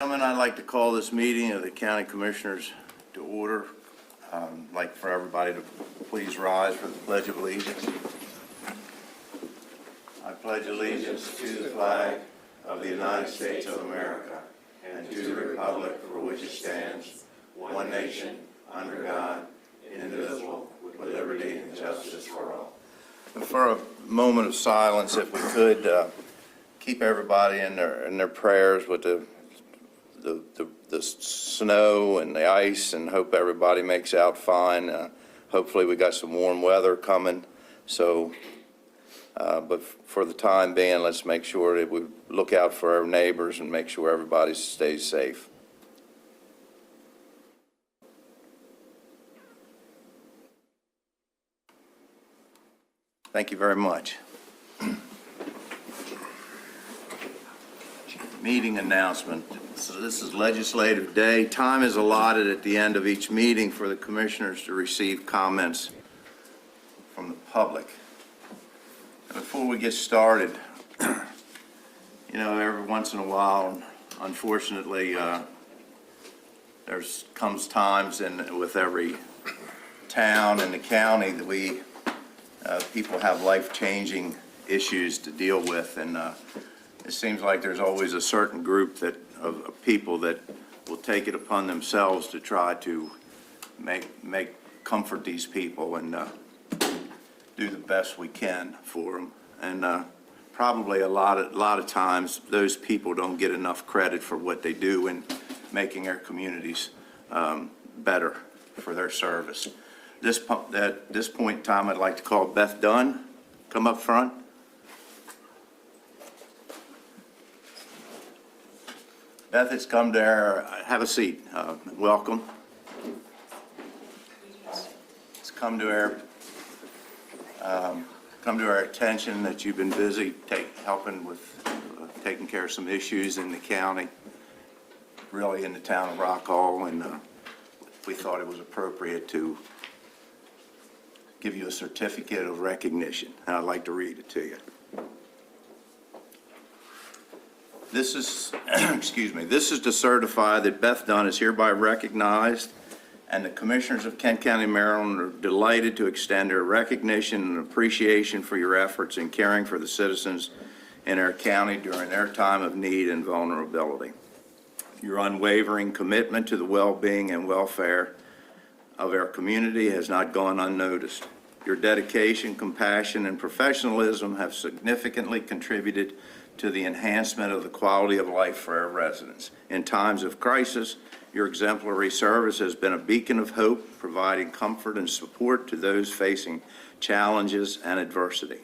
Gentlemen, I'd like to call this meeting of the County Commissioners to order. I'd like for everybody to please rise for the Pledge of Allegiance. I pledge allegiance to the flag of the United States of America and to the republic for which it stands, one nation, under God, indivisible, with liberty and justice for all. And for a moment of silence, if we could, keep everybody in their prayers with the snow and the ice, and hope everybody makes out fine. Hopefully we got some warm weather coming. So, but for the time being, let's make sure that we look out for our neighbors and make sure everybody stays safe. Thank you very much. Meeting announcement. So this is legislative day. Time is allotted at the end of each meeting for the commissioners to receive comments from the public. And before we get started, every once in a while, unfortunately, comes times with every town in the county that people have life-changing issues to deal with, and it seems like there's always a certain group of people that will take it upon themselves to try to comfort these people and do the best we can for them. And probably a lot of times those people don't get enough credit for what they do in making our communities better for their service. At this point in time, I'd like to call Beth Dunn. Come up front. Beth has come to have a seat. Welcome. It's come to our attention that you've been busy helping with taking care of some issues in the county, really in the town of Rock Hall, and we thought it was appropriate to give you a certificate of recognition, and I'd like to read it to you. This is, this is to certify that Beth Dunn is hereby recognized, and the Commissioners of Kent County, Maryland are delighted to extend their recognition and appreciation for your efforts in caring for the citizens in our county during their time of need and vulnerability. Your unwavering commitment to the well-being and welfare of our community has not gone unnoticed. Your dedication, compassion, and professionalism have significantly contributed to the enhancement of the quality of life for our residents. In times of crisis, your exemplary service has been a beacon of hope, providing comfort and support to those facing challenges and adversity.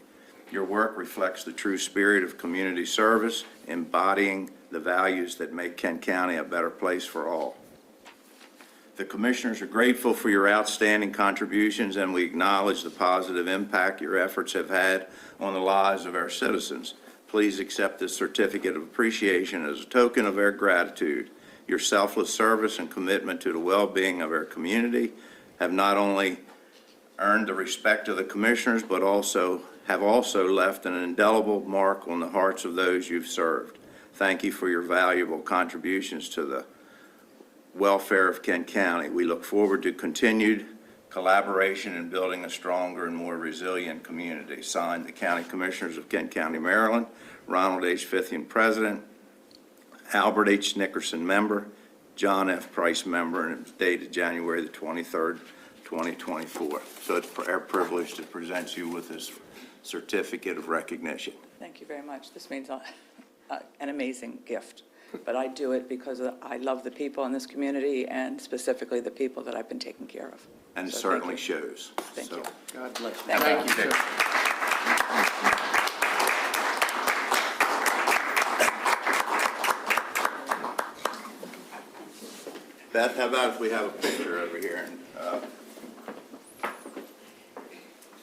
Your work reflects the true spirit of community service, embodying the values that make Kent County a better place for all. The Commissioners are grateful for your outstanding contributions, and we acknowledge the positive impact your efforts have had on the lives of our citizens. Please accept this certificate of appreciation as a token of our gratitude. Your selfless service and commitment to the well-being of our community have not only earned the respect of the Commissioners, but have also left an indelible mark on the hearts of those you've served. Thank you for your valuable contributions to the welfare of Kent County. We look forward to continued collaboration in building a stronger and more resilient community. Signed, the County Commissioners of Kent County, Maryland, Ronald H. Fithian, President, Albert H. Nickerson, Member, John F. Price, Member, and it's dated January the 23rd, 2024. So it's our privilege to present you with this certificate of recognition. Thank you very much. This means an amazing gift. But I do it because I love the people in this community, and specifically the people that I've been taking care of. And it certainly shows. Thank you. God bless you. Thank you. Beth, how about if we have a picture over here?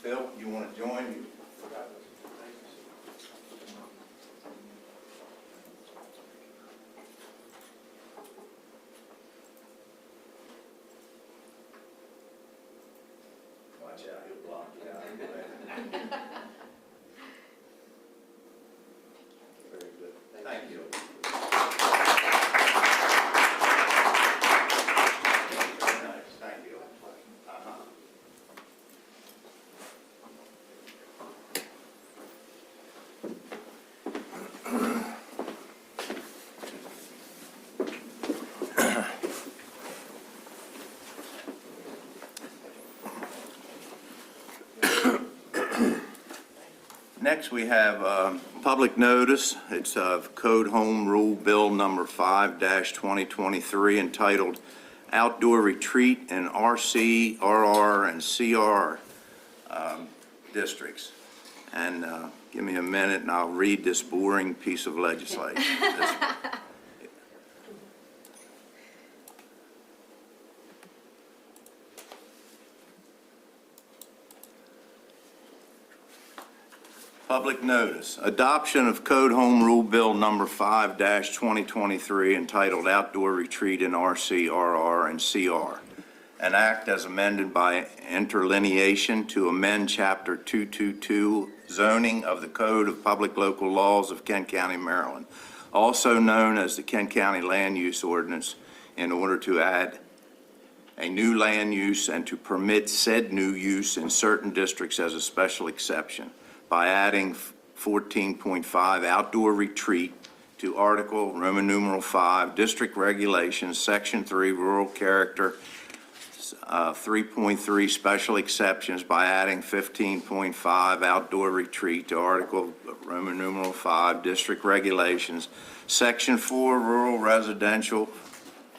Phil, you want to join? Watch out, he'll block you out. Very good. Thank you. next we have public notice. It's Code Home Rule Bill number 5-2023 entitled Outdoor Retreat in RC, RR, and CR districts. And give me a minute and I'll read this boring piece of legislation. Public notice, adoption of Code Home Rule Bill number 5-2023 entitled Outdoor Retreat in RC, RR, and CR. An act as amended by interlineation to amend Chapter 222 zoning of the Code of Public Local Laws of Kent County, Maryland, also known as the Kent County Land Use Ordinance, in order to add a new land use and to permit said new use in certain districts as a special exception, by adding 14.5 outdoor retreat to Article Roman numeral 5, District Regulations, Section 3, Rural Character, 3.3 special exceptions, by adding 15.5 outdoor retreat to Article Roman numeral 5, District Regulations, Section 4, Rural Residential,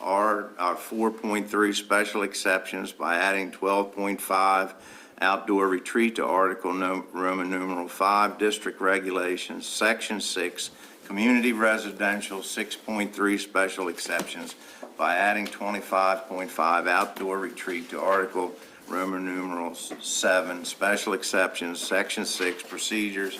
4.3 special exceptions, by adding 12.5 outdoor retreat to Article Roman numeral 5, District Regulations, Section 6, Community Residential, 6.3 special exceptions, by adding 25.5 outdoor retreat to Article Roman numeral 7, special exceptions, Section 6, procedures,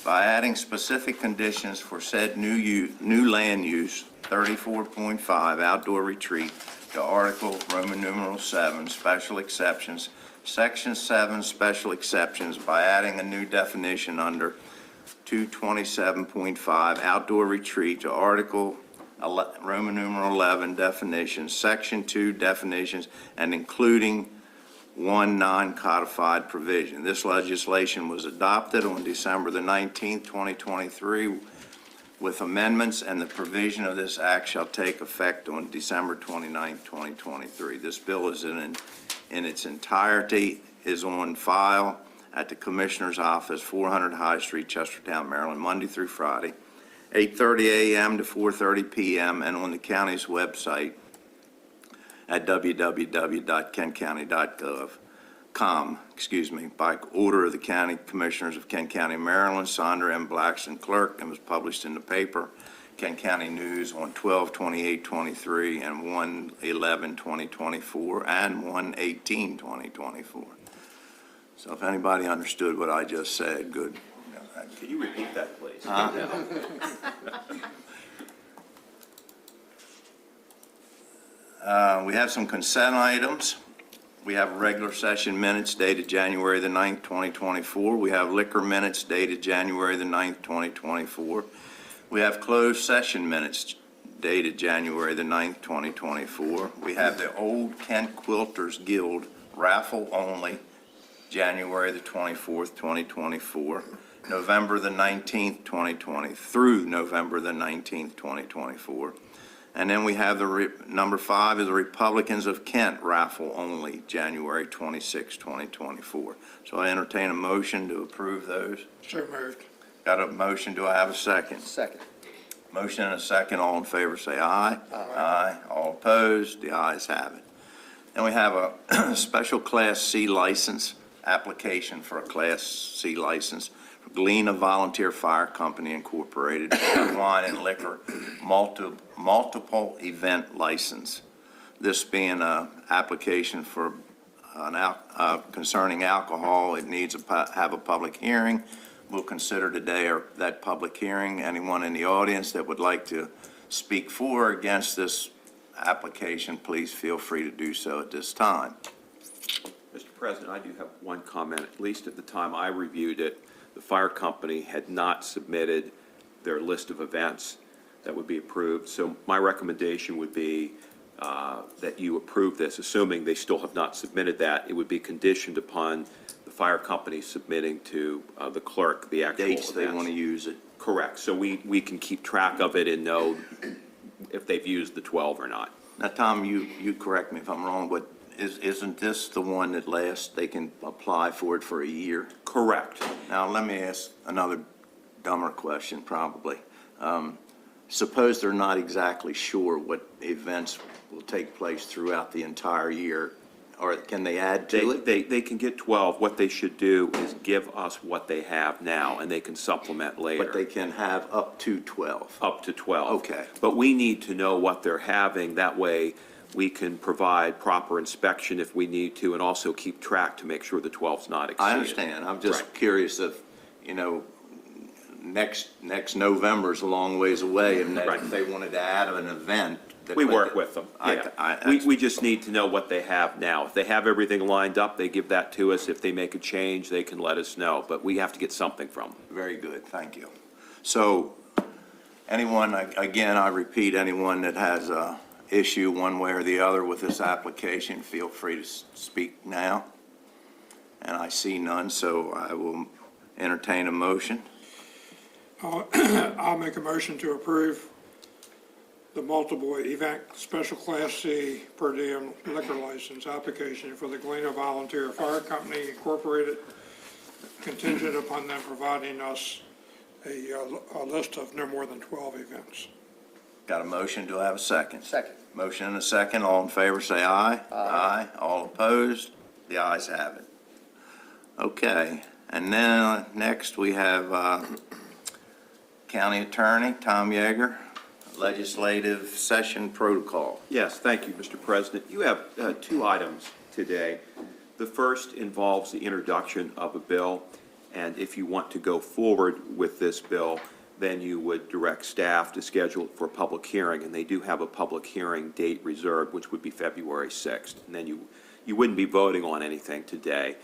by adding specific conditions for said new land use, 34.5 outdoor retreat to Article Roman numeral 7, special exceptions, Section 7, special exceptions, by adding a new definition under 227.5 outdoor retreat to Article Roman numeral 11 definitions, Section 2 definitions, and including one non-codified provision. This legislation was adopted on December the 19th, 2023, with amendments, and the provision of this act shall take effect on December 29th, 2023. This bill is in its entirety is on file at the Commissioner's Office, 400 High Street, Chestertown, Maryland, Monday through Friday, 8:30 a.m. to 4:30 p.m., and on the county's website at www.kentcounty.gov.com, by order of the County Commissioners of Kent County, Maryland, Sandra M. Blackson, clerk, and was published in the paper, Kent County News, on 12/28/23 and 1/11/2024 and 1/18/2024. So if anybody understood what I just said, good. Can you repeat that, please? We have some consent items. We have regular session minutes dated January the 9th, 2024. We have liquor minutes dated January the 9th, 2024. We have closed session minutes dated January the 9th, 2024. We have the Old Kent Quilters Guild raffle only, January the 24th, 2024, November the 19th, 2020, through November the 19th, 2024. And then we have the number 5 is the Republicans of Kent raffle only, January 26, 2024. So I entertain a motion to approve those. So moved. Got a motion, do I have a second? Second. Motion and a second, all in favor say aye. Aye. All opposed, the ayes have it. Then we have a special Class C license, application for a Class C license for Galena Volunteer Fire Company Incorporated, wine and liquor, multiple event license. This being an application for concerning alcohol, it needs have a public hearing. We'll consider today that public hearing. Anyone in the audience that would like to speak for or against this application, please feel free to do so at this time. Mr. President, I do have one comment. At least at the time I reviewed it, the fire company had not submitted their list of events that would be approved. So my recommendation would be that you approve this, assuming they still have not submitted that. It would be conditioned upon the fire company submitting to the clerk the actual Dates they events. want to use it. Correct. So we can keep track of it and know if they've used the 12 or not. Now, Tom, you correct me if I'm wrong, but Isn't this the one that lasts, they can apply for it for a year? Correct. Now, let me ask another dumber question, probably. Suppose they're not exactly sure what events will take place throughout the entire year, or can they add to it? They can get 12. What they should do is give us what they have now, and they can supplement later. But they can have up to 12. Up to 12. Okay. But we need to know what they're having. That way, we can provide proper inspection if we need to, and also keep track to make sure the 12's not exceeded. I understand. I'm just Right. curious if, next November's a long ways away, and that Right. if they wanted to add an event. that We could- work with them, yeah. We just need to know what they have now. If they have everything lined up, they give that to us. If they make a change, they can let us know, but we have to get something from them. Very good, thank you. So, anyone, again, I repeat, anyone that has a issue one way or the other with this application, feel free to speak now. And I see none, so I will entertain a motion. I'll make a motion to approve the multiple event special class C per diem liquor license application for the Galena Volunteer Fire Company Incorporated, contingent upon them providing us a list of no more than 12 events. Got a motion, do I have a second? Second. Motion and a second, all in favor say aye. Aye. All opposed? The ayes have it. Okay, and then next we have County Attorney Tom Yeager, Legislative Session Protocol. Yes, thank you, Mr. President. You have two items today. The first involves the introduction of a bill, and if you want to go forward with this bill, then you would direct staff to schedule it for a public hearing, and they do have a public hearing date reserved, which would be February 6th. And then you wouldn't be voting on anything today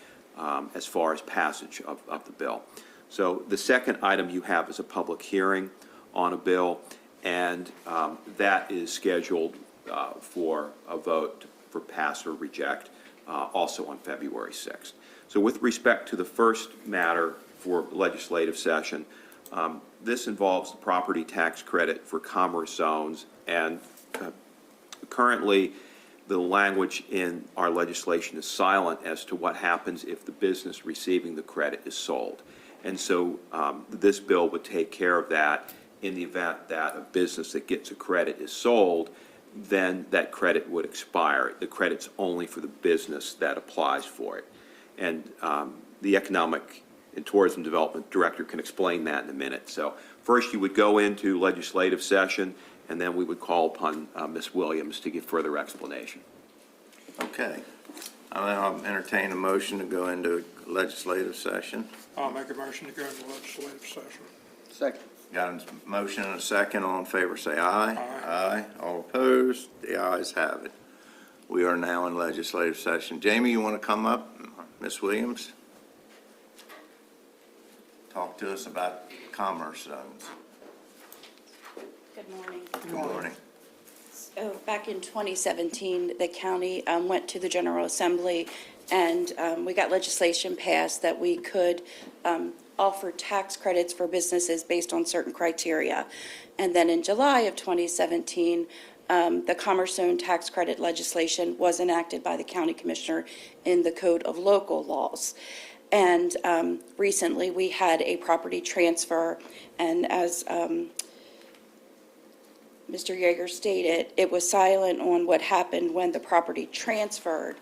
as far as passage of the bill. So the second item you have is a public hearing on a bill, and that is scheduled for a vote for pass or reject also on February 6th. So with respect to the first matter for legislative session, this involves the property tax credit for commerce zones, and currently the language in our legislation is silent as to what happens if the business receiving the credit is sold. And so this bill would take care of that. In the event that a business that gets a credit is sold, then that credit would expire. The credit's only for the business that applies for it. And the Economic and Tourism Development Director can explain that in a minute. So first you would go into legislative session, and then we would call upon Ms. Williams to give further explanation. Okay. I'll entertain a motion to go into legislative session. I'll make a motion to go into legislative session. Second. Got a motion and a second, all in favor say aye. Aye. Aye. All opposed? The ayes have it. We are now in legislative session. Jamie, you want to come up? Ms. Williams? Talk to us about commerce zones. Good morning. Good morning. So back in 2017, the county went to the General Assembly, and we got legislation passed that we could offer tax credits for businesses based on certain criteria. And then in July of 2017, the Commerce Zone tax credit legislation was enacted by the county commissioner in the Code of Local Laws. And recently, we had a property transfer, and as Mr. Yeager stated, it was silent on what happened when the property transferred.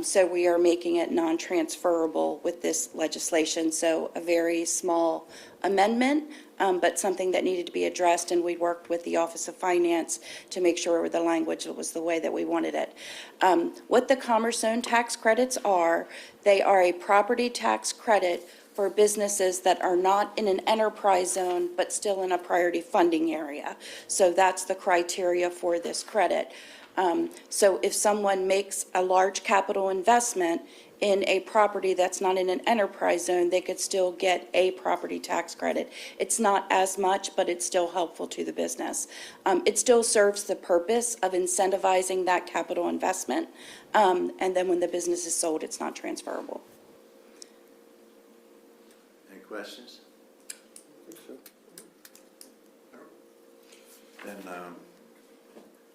So we are making it non-transferable with this legislation. So a very small amendment, but something that needed to be addressed, and we worked with the Office of Finance to make sure the language was the way that we wanted it. What the Commerce Zone tax credits are, they are a property tax credit for businesses that are not in an enterprise zone, but still in a priority funding area. So that's the criteria for this credit. So if someone makes a large capital investment in a property that's not in an enterprise zone, they could still get a property tax credit. It's not as much, but it's still helpful to the business. It still serves the purpose of incentivizing that capital investment, and then when the business is sold, it's not transferable. Any questions? Then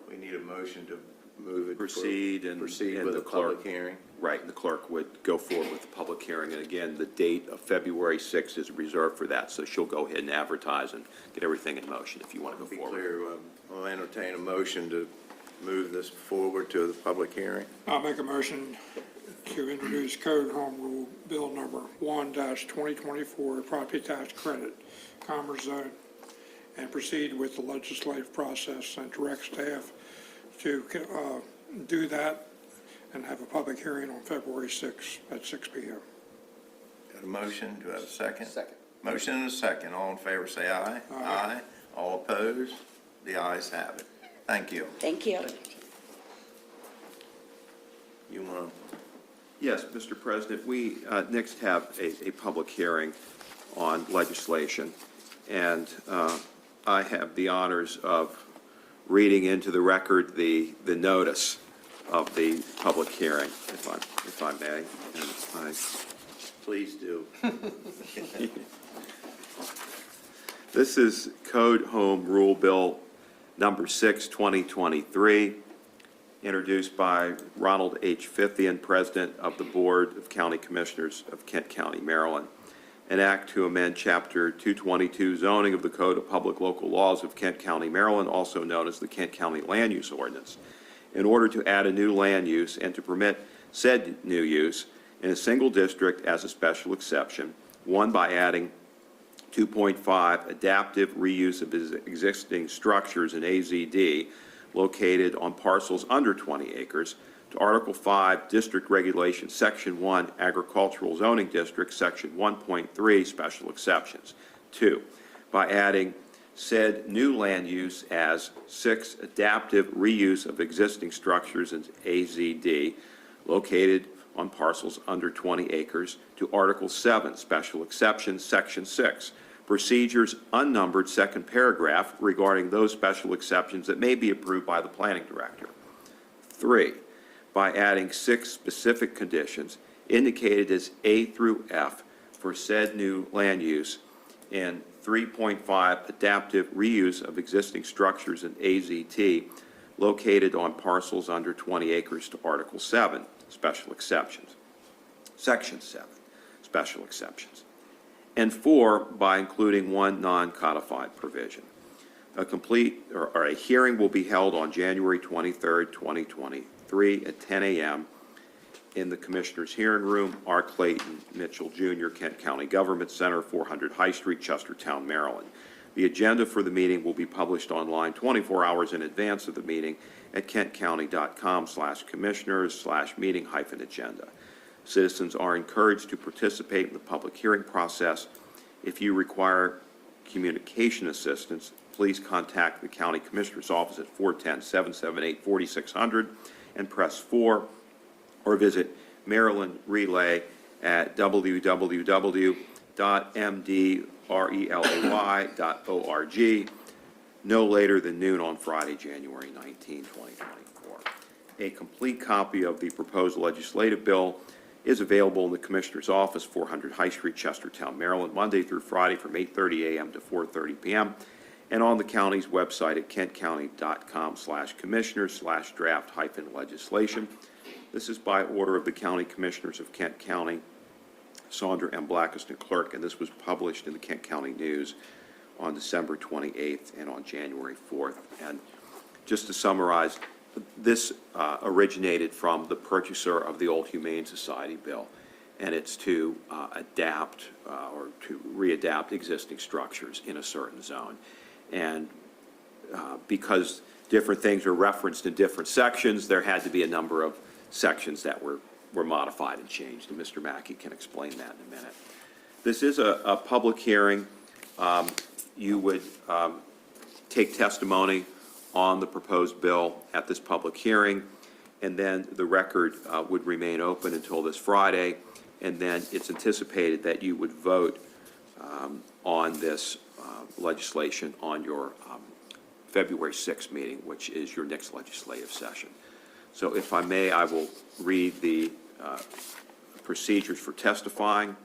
we need a motion to move it. Proceed and Proceed and with the a public clerk. hearing. Right, and the clerk would go forward with the public hearing. And again, the date of February 6th is reserved for that, so she'll go ahead and advertise and get everything in motion if you want to To go be forward. clear, I'll entertain a motion to move this forward to the public hearing. I'll make a motion to introduce Code Home Rule Bill Number 1-2024, Property Tax Credit, Commerce Zone, and proceed with the legislative process and direct staff to do that and have a public hearing on February 6th at 6 p.m. Got a motion? Do I have a second? Second. Motion and a second. All in favor, say aye. Aye. All opposed? The ayes have it. Thank you. Thank you. You want Yes, Mr. President, we next have a public hearing on legislation, and I have the honors of reading into the record the notice of the public hearing, if I may. And please do. This is Code Home Rule Bill Number 6, 2023, introduced by Ronald H. Fithian, President of the Board of County Commissioners of Kent County, Maryland. An act to amend Chapter 222 zoning of the Code of Public Local Laws of Kent County, Maryland, also known as the Kent County Land Use Ordinance, in order to add a new land use and to permit said new use in a single district as a special exception, one by adding 2.5 adaptive reuse of existing structures in AZD located on parcels under 20 acres to Article 5, District Regulation, Section 1, Agricultural Zoning District, Section 1.3, Special Exceptions. 2, by adding said new land use as 6, adaptive reuse of existing structures in AZD located on parcels under 20 acres to Article 7, Special Exceptions, Section 6, procedures unnumbered second paragraph regarding those special exceptions that may be approved by the planning director. 3, by adding 6 specific conditions indicated as A through F for said new land use, and 3.5 adaptive reuse of existing structures in AZT located on parcels under 20 acres to Article 7, Special Exceptions. Section 7, Special Exceptions. And 4, by including one non-codified provision. A complete, or a hearing will be held on January 23rd, 2023 at 10 a.m. in the Commissioners' Hearing Room, R. Clayton Mitchell Jr., Kent County Government Center, 400 High Street, Chestertown, Maryland. The agenda for the meeting will be published online 24 hours in advance of the meeting at kentcounty.com/commissioners/meeting-agenda. Citizens are encouraged to participate in the public hearing process. If you require communication assistance, please contact the County Commissioner's Office at 410-778-4600 and press 4, or visit Maryland Relay at www.mdrelay.org no later than noon on Friday, January 19, 2024. A complete copy of the proposed legislative bill is available in the Commissioner's Office, 400 High Street, Chestertown, Maryland, Monday through Friday from 8:30 a.m. to 4:30 p.m., and on the county's website at kentcounty.com/commissioners/draft-legislation. This is by order of the County Commissioners of Kent County, Sandra M. Blackiston, Clerk, and this was published in the Kent County News on December 28th and on January 4th. And just to summarize, this originated from the purchaser of the old Humane Society bill, and it's to adapt or to readapt existing structures in a certain zone. And because different things are referenced in different sections, there had to be a number of sections that were modified and changed, and Mr. Mackey can explain that in a minute. This is a public hearing. You would take testimony on the proposed bill at this public hearing, and then the record would remain open until this Friday, and then it's anticipated that you would vote on this legislation on your February 6th meeting, which is your next legislative session. So if I may, I will read the procedures for testifying.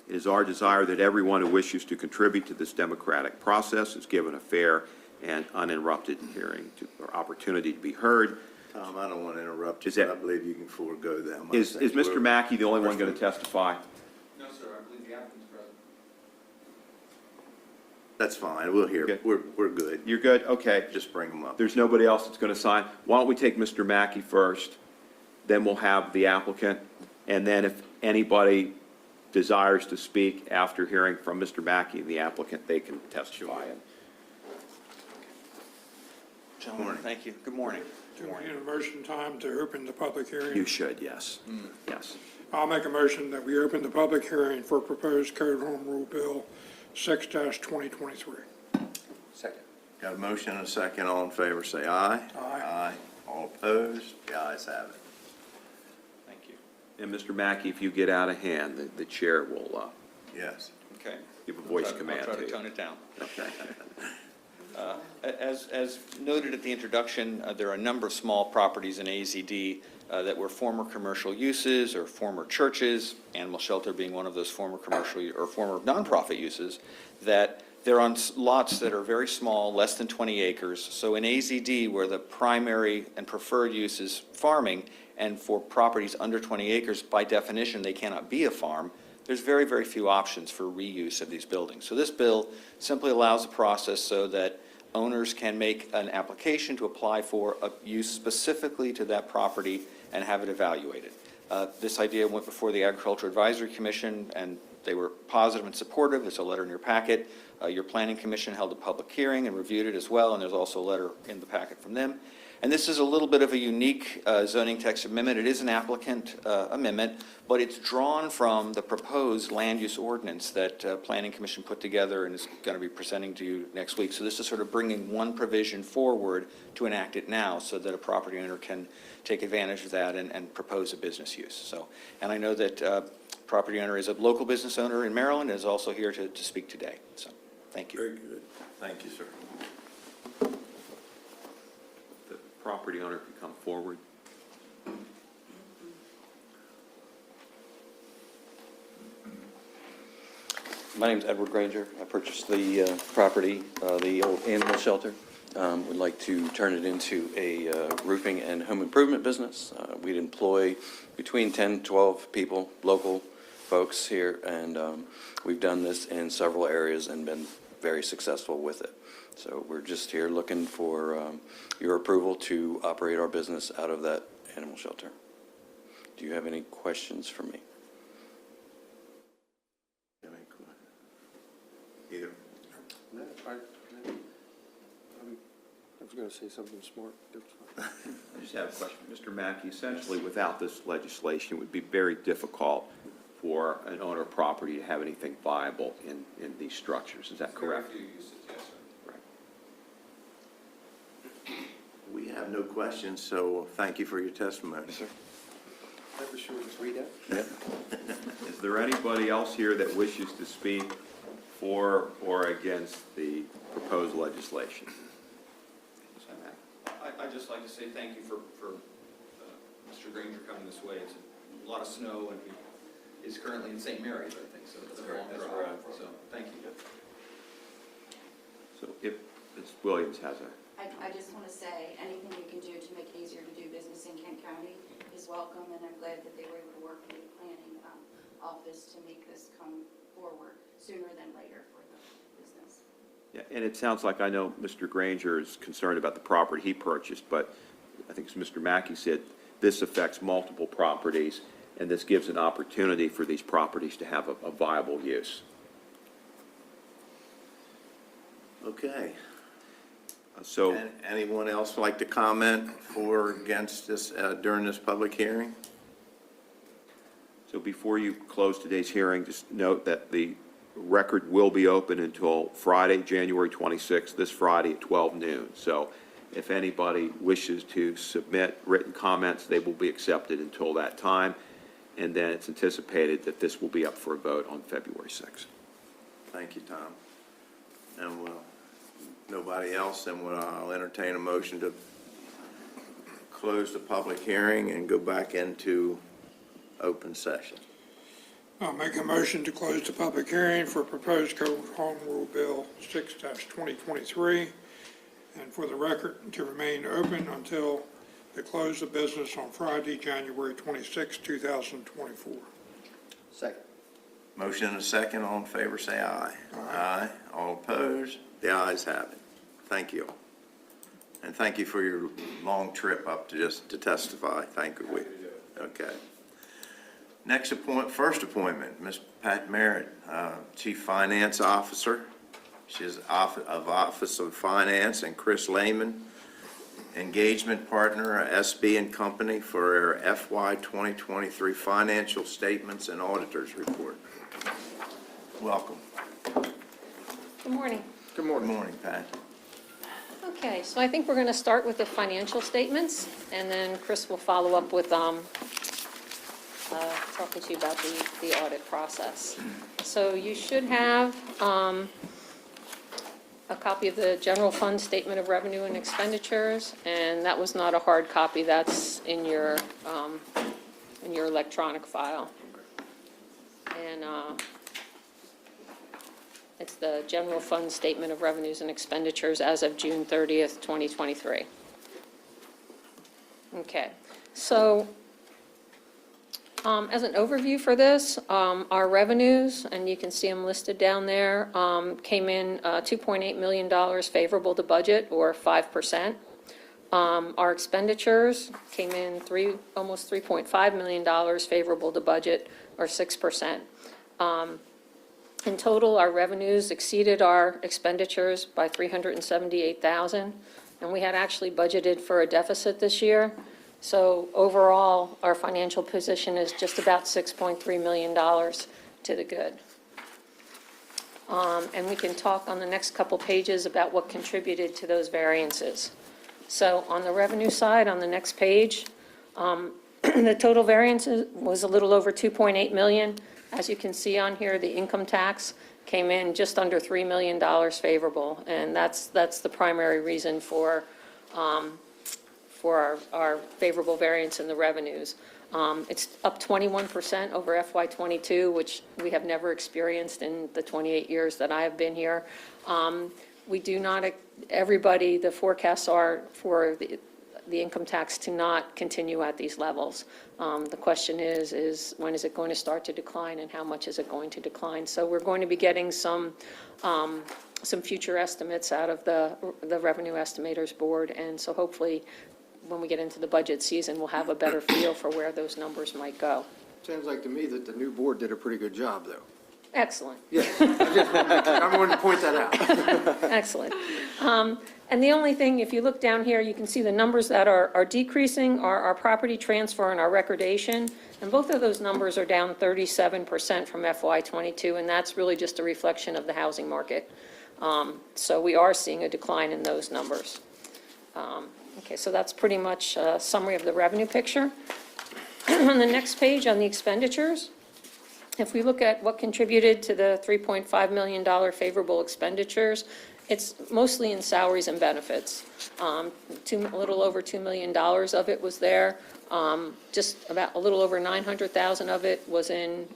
It is our desire that everyone who wishes to contribute to this democratic process is given a fair and uninterrupted hearing or opportunity to be heard. Tom, I don't want to interrupt you, Is that- but I believe you can forego that. Is Mr. Mackey the only one going to testify? No, sir, I believe the applicant's present. That's fine, we'll hear, Good. we're good. You're good? Okay. Just bring them up. There's nobody else that's going to sign. Why don't we take Mr. Mackey first, then we'll have the applicant, and then if anybody desires to speak after hearing from Mr. Mackey, the applicant, they can testify. Gentlemen, Morning. thank you. Good morning. Do we need a motion time to open the public hearing? You should, yes. Yes. I'll make a motion that we open the public hearing for proposed Code Home Rule Bill 6-2023. Second. Got a motion and a second, all in favor, say aye. Aye. Aye. All opposed, the ayes have it. Thank you. And Mr. Mackey, if you get out of hand, the chair will Yes. Okay. give a voice command I'll try to to you. tone it down. Okay. As noted at the introduction, there are a number of small properties in AZD that were former commercial uses or former churches, animal shelter being one of those former commercial or former nonprofit uses, that they're on lots that are very small, less than 20 acres. So in AZD, where the primary and preferred use is farming, and for properties under 20 acres, by definition, they cannot be a farm, there's very, very few options for reuse of these buildings. So this bill simply allows a process so that owners can make an application to apply for a use specifically to that property and have it evaluated. This idea went before the Agriculture Advisory Commission, and they were positive and supportive. There's a letter in your packet. Your Planning Commission held a public hearing and reviewed it as well, and there's also a letter in the packet from them. And this is a little bit of a unique zoning text amendment. It is an applicant amendment, but it's drawn from the proposed land use ordinance that Planning Commission put together and is going to be presenting to you next week. So this is sort of bringing one provision forward to enact it now so that a property owner can take advantage of that and propose a business use. So, and I know that property owner is a local business owner in Maryland and is also here to speak today. So, thank you. Very good. Thank you, sir. The property owner can come forward. My name's Edward Granger. I purchased the property, the old animal shelter. Would like to turn it into a roofing and home improvement business. We'd employ between 10, 12 people, local folks here, and we've done this in several areas and been very successful with it. So we're just here looking for your approval to operate our business out of that animal shelter. Do you have any questions for me? Either. No, I was going to say something smart. That's fine. I just have a question. Mr. Mackey, essentially, without this legislation, it would be very difficult for an owner of property to have anything viable in these structures. Is that correct? Very few uses, yes, sir. Right. We have no questions, so thank you for your testimony. Sir. Never sure just read that. Is there anybody else here that wishes to speak for or against the proposed legislation? I'd just like to say thank you for Mr. Granger coming this way. It's a lot of snow, and he is currently in St. Mary's, I think, so it's a long drive. So, thank you. So if Ms. Williams has a, I just want to say, anything we can do to make it easier to do business in Kent County is welcome, and I'm glad that they were able to work with the planning office to make this come forward sooner than later for the business. yeah, and it sounds like, I know Mr. Granger is concerned about the property he purchased, but I think as Mr. Mackey said, this affects multiple properties, and this gives an opportunity for these properties to have a viable use. Okay. So, Anyone else like to comment for or against this during this public hearing? so before you close today's hearing, just note that the record will be open until Friday, January 26th, this Friday at 12 noon. So if anybody wishes to submit written comments, they will be accepted until that time. And then it's anticipated that this will be up for a vote on February 6th. Thank you, Tom. And nobody else, then I'll entertain a motion to close the public hearing and go back into open session. I'll make a motion to close the public hearing for proposed Code Home Rule Bill 6-2023 and for the record, to remain open until the close of business on Friday, January 26, 2024. Second. Motion and a second, all in favor, say aye. Aye. All opposed? The ayes have it. Thank you. And thank you for your long trip up to testify. Thank you. Okay. First appointment, Ms. Pat Merritt, Chief Finance Officer. She's of Office of Finance, and Chris Lehman, Engagement Partner, SB and Company, for our FY 2023 financial statements and auditors report. Welcome. Good morning. Good Good morning. morning, Pat. Okay, so I think we're going to start with the financial statements, and then Chris will follow up with talking to you about the audit process. So you should have a copy of the general fund statement of revenue and expenditures, and that was not a hard copy. That's in your electronic file. And it's the general fund statement of revenues and expenditures as of June 30th, 2023. Okay, so as an overview for this, our revenues, and you can see them listed down there, came in $2.8 million favorable to budget, or 5%. Our expenditures came in almost $3.5 million favorable to budget, or 6%. In total, our revenues exceeded our expenditures by $378,000, and we had actually budgeted for a deficit this year. So overall, our financial position is just about $6.3 million to the good. And we can talk on the next couple pages about what contributed to those variances. So on the revenue side, on the next page, the total variance was a little over $2.8 million. As you can see on here, the income tax came in just under $3 million favorable, and that's the primary reason for our favorable variance in the revenues. It's up 21% over FY '22, which we have never experienced in the 28 years that I have been here. We do not, the forecasts are for the income tax to not continue at these levels. The question is when is it going to start to decline, and how much is it going to decline? So we're going to be getting some future estimates out of the Revenue Estimators Board, and so hopefully when we get into the budget season, we'll have a better feel for where those numbers might go. Sounds like to me that the new board did a pretty good job, though. Excellent. Yeah, I wanted to point that out. Excellent. And the only thing, if you look down here, you can see the numbers that are decreasing are our property transfer and our recordation. And both of those numbers are down 37% from FY '22, and that's really just a reflection of the housing market. So we are seeing a decline in those numbers. Okay, so that's pretty much a summary of the revenue picture. On the next page, on the expenditures, if we look at what contributed to the $3.5 million favorable expenditures, it's mostly in salaries and benefits. A little over $2 million of it was there. Just about a little over $900,000 of it was in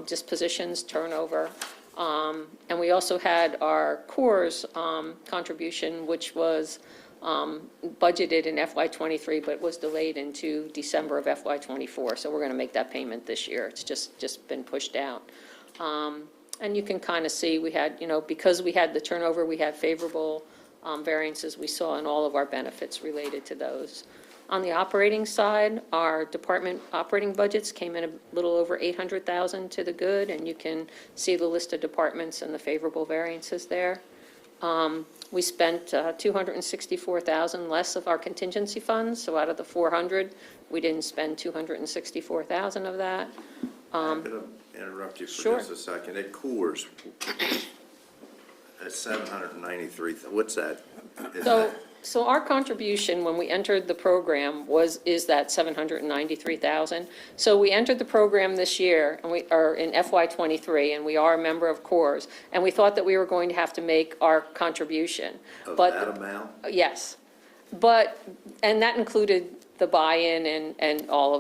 dispositions, turnover. And we also had our CORS contribution, which was budgeted in FY '23, but was delayed into December of FY '24. So we're going to make that payment this year. It's just been pushed out. And you can kind of see we had, because we had the turnover, we had favorable variances we saw in all of our benefits related to those. On the operating side, our department operating budgets came in a little over $800,000 to the good, and you can see the list of departments and the favorable variances there. We spent $264,000 less of our contingency funds, so out of the $400,000, we didn't spend $264,000 of that. I'm going to interrupt you for Sure. just a second. At Coors, at $793,000, what's that? Is that- So our contribution when we entered the program is that $793,000. So we entered the program this year, and we are in FY '23, and we are a member of CORS, and we thought that we were going to have to make our contribution. Of But that amount? yes, and that included the buy-in and all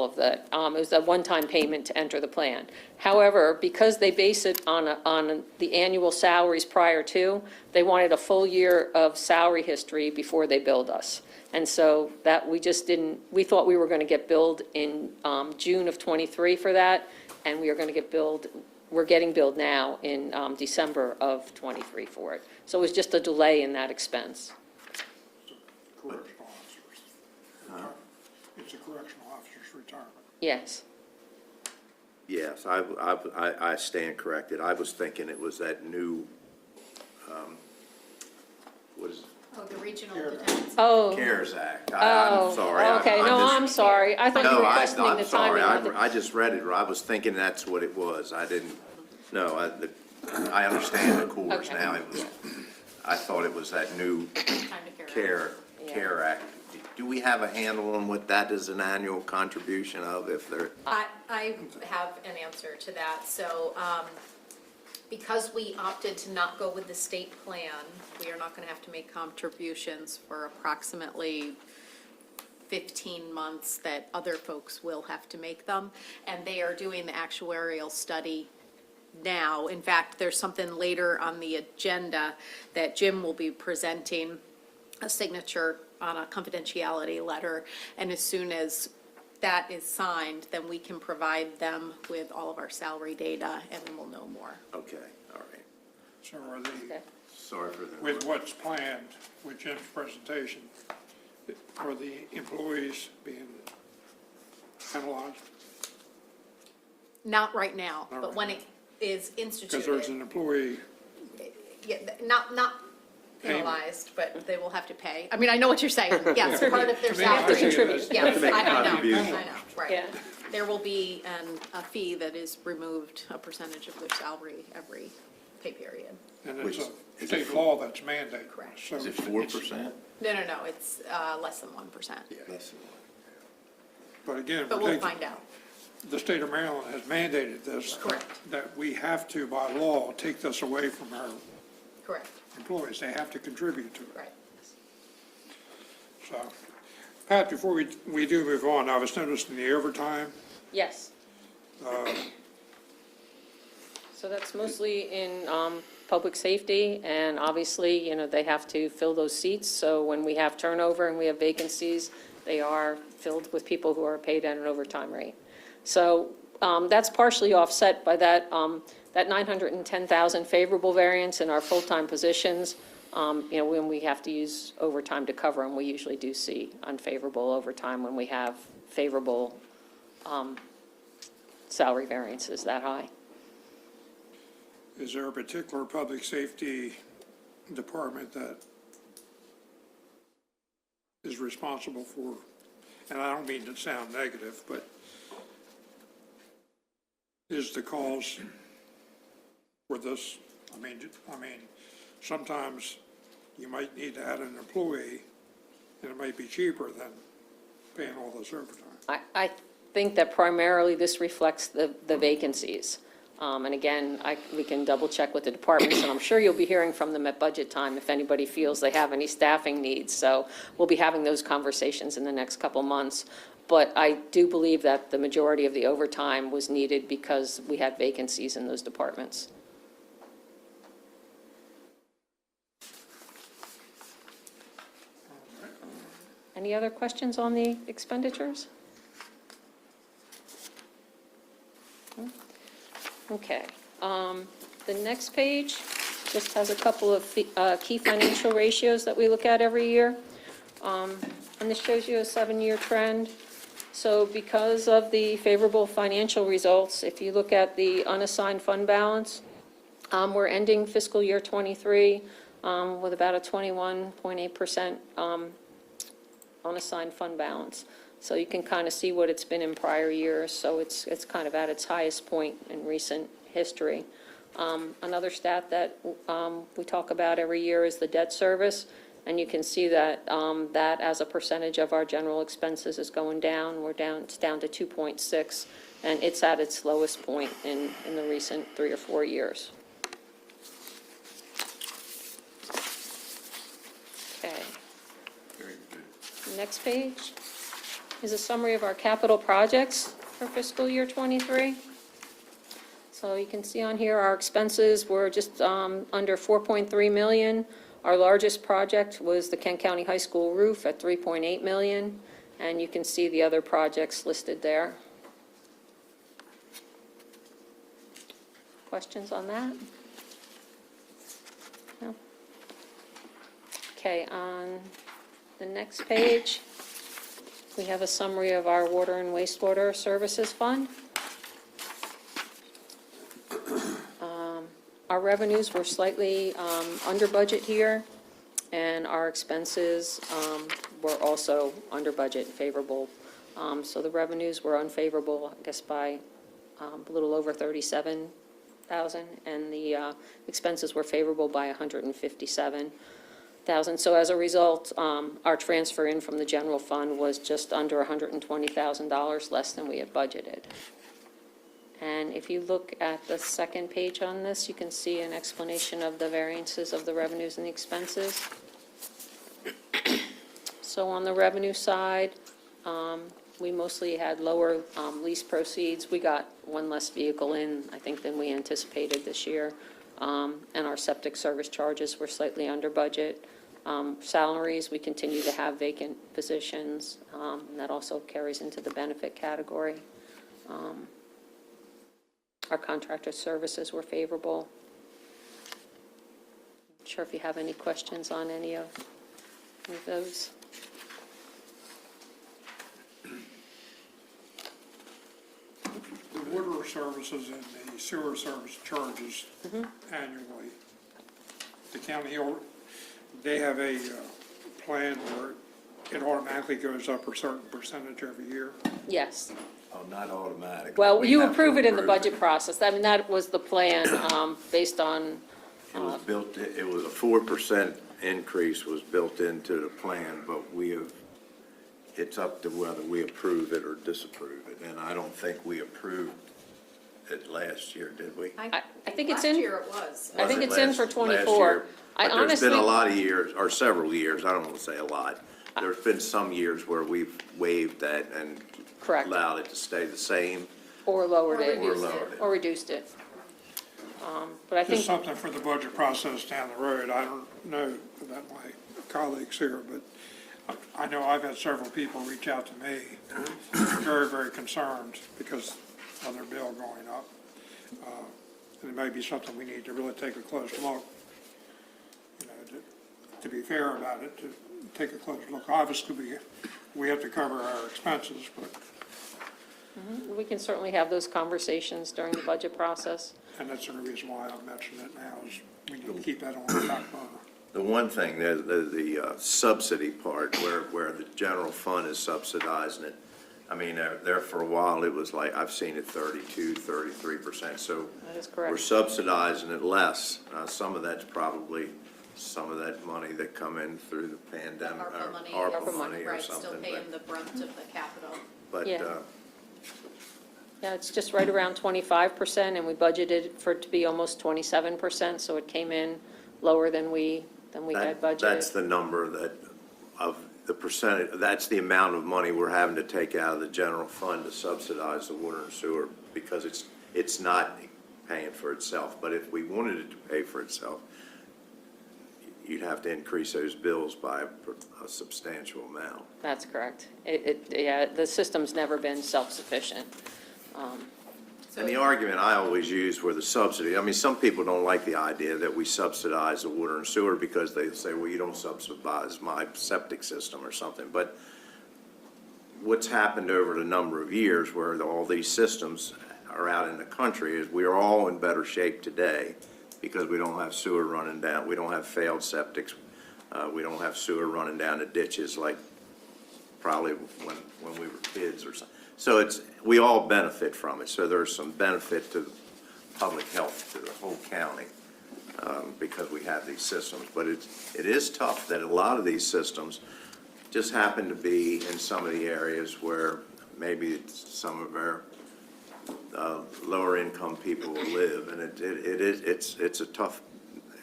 of that. It was a one-time payment to enter the plan. However, because they base it on the annual salaries prior to, they wanted a full year of salary history before they billed us. And so that, we just didn't, we thought we were going to get billed in June of '23 for that, and we are going to get billed, we're getting billed now in December of '23 for it. So it was just a delay in that expense. Correctional officers. It's a correctional officer's retirement. Yes. Yes, I stand corrected. I was thinking it was that new, what is it? Oh, the regional detention. Oh, CARES Act. oh, I'm sorry. okay, no, I'm sorry. I thought you No, were questioning I'm the sorry. timing of the. I just read it. I was thinking that's what it was. I didn't, no, I understand the course Okay. now. I thought it was that new Time to care. CARE Act. Do we have a handle on what that is an annual contribution of if they're, I have an answer to that. So, because we opted to not go with the state plan, we are not gonna have to make contributions for approximately 15 months that other folks will have to make them. And they are doing the actuarial study now. In fact, there's something later on the agenda that Jim will be presenting a signature on a confidentiality letter. And as soon as that is signed, then we can provide them with all of our salary data and then we'll know more. okay, all right. So are the, Okay. Sorry for the. with what's planned, with Jim's presentation, are the employees being analyzed? Not right now, Not but right when now. it is Because there's instituted, an employee, yeah, not penalized, but they will have to pay. I mean, I know what you're saying. Yes, part of their To me, I salary. see it as- contribute. Yes, to make a I know, contribution. right. Yeah. There will be a fee that is removed, a percentage of their salary every pay period. and it's Which- a state law that's mandated. Correct. So Is it it's- 4%? No, it's less than 1%. Less than But again, But we're we'll taking- find out. the state of Maryland has mandated this. Correct. That we have to, by law, take this away from our Correct, employees. They have to contribute to it. right. So, Pat, before we do move on, I was noticing the overtime. Yes. So that's mostly in public safety, and obviously, they have to fill those seats. So when we have turnover and we have vacancies, they are filled with people who are paid at an overtime rate. So that's partially offset by that 910,000 favorable variance in our full-time positions. When we have to use overtime to cover them, we usually do see unfavorable overtime when we have favorable salary variances that high. Is there a particular public safety department that is responsible for, and I don't mean to sound negative, but is the cause for this? I mean, sometimes you might need to add an employee, and it might be cheaper than paying all this overtime. I think that primarily this reflects the vacancies. And again, we can double check with the departments, and I'm sure you'll be hearing from them at budget time if anybody feels they have any staffing needs. So we'll be having those conversations in the next couple months. But I do believe that the majority of the overtime was needed because we had vacancies in those departments. Any other questions on the expenditures? Okay. The next page just has a couple of key financial ratios that we look at every year. And this shows you a 7-year trend. So because of the favorable financial results, if you look at the unassigned fund balance, we're ending fiscal year '23 with about a 21.8% unassigned fund balance. So you can kind of see what it's been in prior years, so it's kind of at its highest point in recent history. Another stat that we talk about every year is the debt service, and you can see that that as a percentage of our general expenses is going down. It's down to 2.6, and it's at its lowest point in the recent 3 or 4 years. Okay. Very good. Next page. is a summary of our capital projects for fiscal year '23. So you can see on here, our expenses were just under $4.3 million. Our largest project was the Kent County High School roof at $3.8 million, and you can see the other projects listed there. Questions on that? No? Okay, on the next page, we have a summary of our water and wastewater services fund. Our revenues were slightly under budget here, and our expenses were also under budget, favorable. So the revenues were unfavorable, I guess, by a little over 37,000, and the expenses were favorable by 157,000. So as a result, our transfer in from the general fund was just under $120,000 less than we had budgeted. And if you look at the second page on this, you can see an explanation of the variances of the revenues and the expenses. So on the revenue side, we mostly had lower lease proceeds. We got one less vehicle in, I think, than we anticipated this year. And our septic service charges were slightly under budget. Salaries, we continue to have vacant positions, and that also carries into the benefit category. Our contractor services were favorable. Not sure if you have any questions on any of those. The water services and the sewer service charges annually, the county, they have a plan where it automatically goes up a certain percentage every year. Yes. Oh, not automatic. Well, We you have to approve it in the approve budget process. I mean, that was the plan, based on, It was built, it was a 4% increase was built into the plan, but it's up to whether we approve it or disapprove it. And I don't think we approved it last year, did we? I think it's in. Last year it was. I think Was it it's in last- for last 24. year? I But there's been a honestly- lot of years, or several years, I don't want to say a lot. There's been some years where we've waived that and Correct. allowed it to stay the same. Or lowered it. Or lowered it. Or reduced it. But I Just think, something for the budget process down the road. I don't know about my colleagues here, but I know I've had several people reach out to me, very, very concerned because of their bill going up. And it may be something we need to really take a close look, you know, to be fair about it, to take a close look. Obviously, we have to cover our expenses, but, we can certainly have those conversations during the budget process. and that's the reason why I mentioned it now, is we need to keep that on the back burner. The one thing, the subsidy part, where the general fund is subsidizing it, I mean, there for a while, it was like, I've seen it 32, 33%, so That is we're correct. subsidizing it less. Some of that's probably some of that money that come in through the pandemic, ARPA or money. ARPA money or Right, still something, paying the brunt of the capital. but, Yeah. Yeah, it's just right around 25%, and we budgeted for it to be almost 27%, so it came in lower than we had budgeted. That's the number that, of the percentage, that's the amount of money we're having to take out of the general fund to subsidize the water and sewer, because it's not paying for itself. But if we wanted it to pay for itself, you'd have to increase those bills by a substantial amount. That's correct. Yeah, the system's never been self-sufficient. And the argument I always use were the subsidy, I mean, some people don't like the idea that we subsidize the water and sewer because they say, well, you don't subsidize my septic system or something. But what's happened over the number of years where all these systems are out in the country is we are all in better shape today because we don't have sewer running down, we don't have failed septics, we don't have sewer running down the ditches like probably when we were kids or something. So we all benefit from it, so there's some benefit to public health, to the whole county, because we have these systems. But it is tough that a lot of these systems just happen to be in some of the areas where maybe some of our lower income people will live, and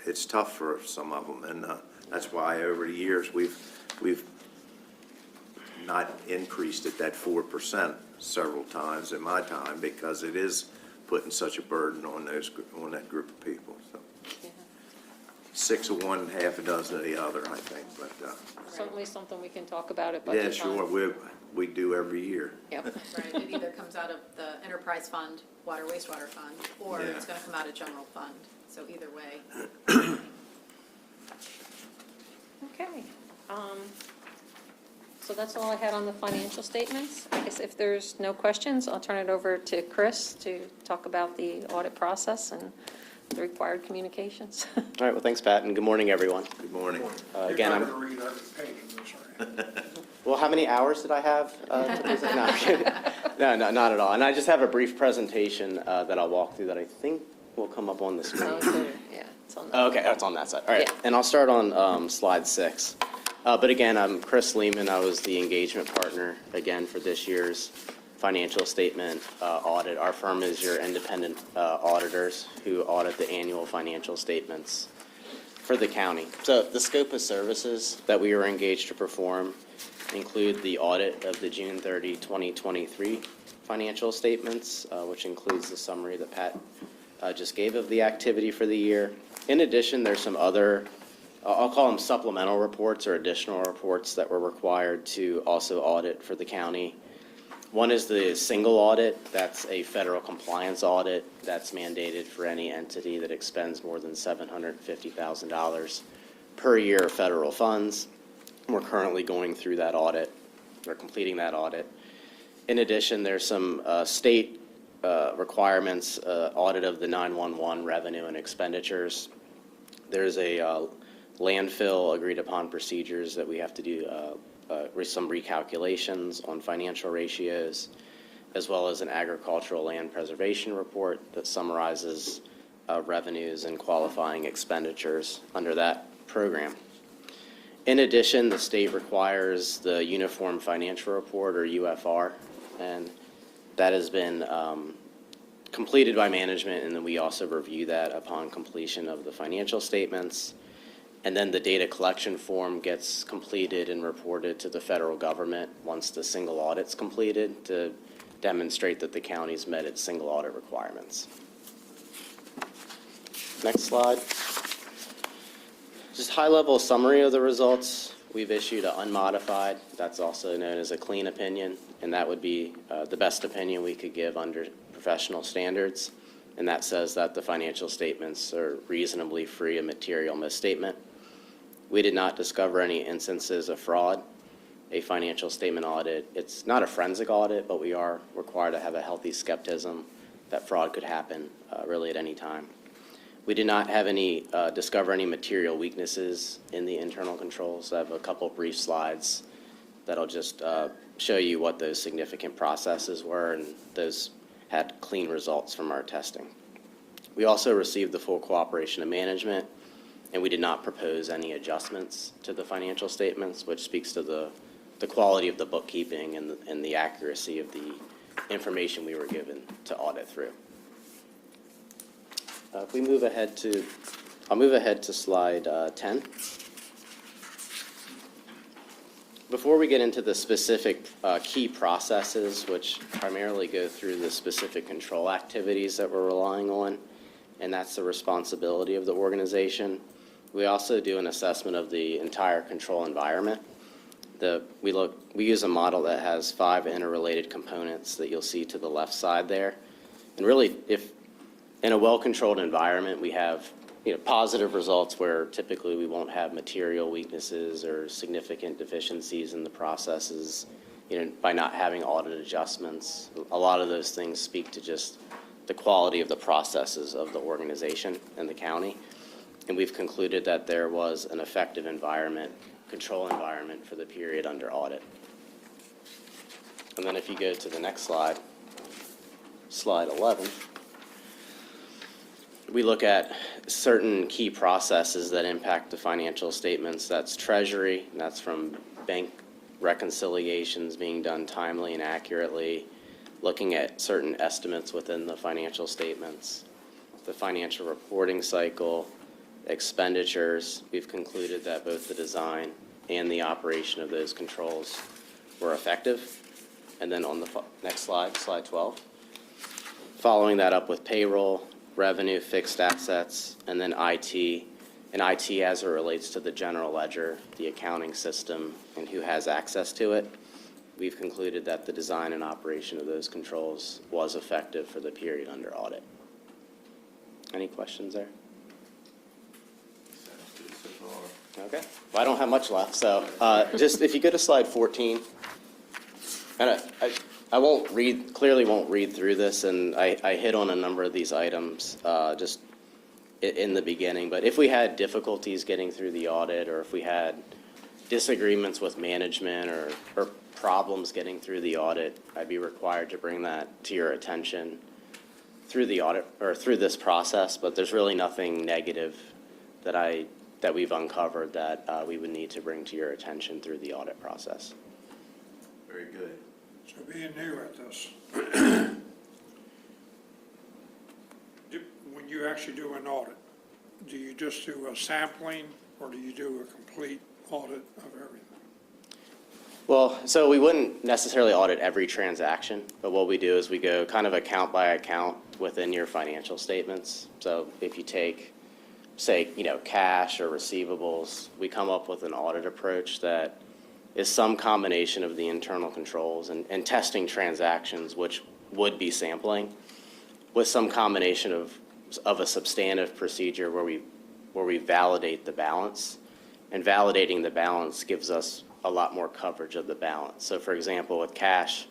it's tough for some of them, and that's why over the years we've not increased it that 4% several times in my time, because it is putting such a burden on on that group of people, so. 6 of one, half a dozen of the other, I think, but, Certainly something we can talk about at budget yeah, time. sure, we do every year. Yep. Right, it either comes out of the enterprise fund, water wastewater fund, or it's Yeah. gonna come out of general fund, so either way. Okay. So that's all I had on the financial statements. I guess if there's no questions, I'll turn it over to Chris to talk about the audit process and the required communications. All right, well, thanks, Pat, and good morning, everyone. Good morning. Again, You're I'm, not going to read every page of this, are you? well, how many hours did I have to present? No, I'm kidding. No, not at all. And I just have a brief presentation that I'll walk through that I think will come up on the screen. Yeah, it's on the. Okay, that's on that side. All right, Yeah. and I'll start on slide 6. But again, I'm Chris Lehman. I was the engagement partner, again, for this year's financial statement audit. Our firm is your independent auditors who audit the annual financial statements for the county. So the scope of services that we were engaged to perform include the audit of the June 30, 2023 financial statements, which includes the summary that Pat just gave of the activity for the year. In addition, there's some other, I'll call them supplemental reports or additional reports that we're required to also audit for the county. One is the single audit. That's a federal compliance audit that's mandated for any entity that expends more than $750,000 per year of federal funds. We're currently going through that audit, or completing that audit. In addition, there's some state requirements, audit of the 911 revenue and expenditures. There's a landfill agreed upon procedures that we have to do some recalculations on financial ratios, as well as an agricultural land preservation report that summarizes revenues and qualifying expenditures under that program. In addition, the state requires the Uniform Financial Report, or UFR, and that has been completed by management, and then we also review that upon completion of the financial statements. And then the data collection form gets completed and reported to the federal government once the single audit's completed to demonstrate that the county's met its single audit requirements. Next slide. Just high-level summary of the results. We've issued an unmodified, that's also known as a clean opinion, and that would be the best opinion we could give under professional standards. And that says that the financial statements are reasonably free of material misstatement. We did not discover any instances of fraud. A financial statement audit, it's not a forensic audit, but we are required to have a healthy skepticism that fraud could happen really at any time. We did not have any, discover any material weaknesses in the internal controls. I have a couple brief slides that'll just show you what those significant processes were, and those had clean results from our testing. We also received the full cooperation of management, and we did not propose any adjustments to the financial statements, which speaks to the quality of the bookkeeping and the accuracy of the information we were given to audit through. If we move ahead to, I'll move ahead to slide 10. Before we get into the specific key processes, which primarily go through the specific control activities that we're relying on, and that's the responsibility of the organization, we also do an assessment of the entire control environment. We use a model that has 5 interrelated components that you'll see to the left side there. And really, if in a well-controlled environment, we have positive results where typically we won't have material weaknesses or significant deficiencies in the processes, by not having audit adjustments. A lot of those things speak to just the quality of the processes of the organization and the county. And we've concluded that there was an effective control environment for the period under audit. And then if you go to the next slide, slide 11, we look at certain key processes that impact the financial statements. That's treasury, and that's from bank reconciliations being done timely and accurately, looking at certain estimates within the financial statements, the financial reporting cycle, expenditures. We've concluded that both the design and the operation of those controls were effective. And then on the next slide, slide 12. Following that up with payroll, revenue, fixed assets, and then IT. And IT as it relates to the general ledger, the accounting system, and who has access to it. We've concluded that the design and operation of those controls was effective for the period under audit. Any questions there? Okay, well, I don't have much left, so just if you go to slide 14, and I won't read, clearly won't read through this, and I hit on a number of these items just in the beginning, but if we had difficulties getting through the audit, or if we had disagreements with management or problems getting through the audit, I'd be required to bring that to your attention through the audit, or through this process, but there's really nothing negative that we've uncovered that we would need to bring to your attention through the audit process. Very good. So being new at this, when you actually do an audit, do you just do a sampling or do you do a complete audit of everything? Well, so we wouldn't necessarily audit every transaction, but what we do is we go kind of account by account within your financial statements. So if you take, say, cash or receivables, we come up with an audit approach that is some combination of the internal controls and testing transactions, which would be sampling, with some combination of a substantive procedure where we validate the balance. And validating the balance gives us a lot more coverage of the balance. So for example, with cash,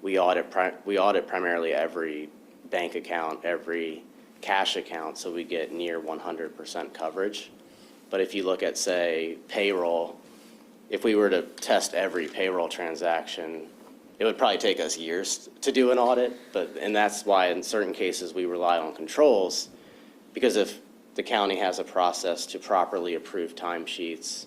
we audit primarily every bank account, every cash account, so we get near 100% coverage. But if you look at, say, payroll, if we were to test every payroll transaction, it would probably take us years to do an audit, and that's why in certain cases we rely on controls, because if the county has a process to properly approve timesheets,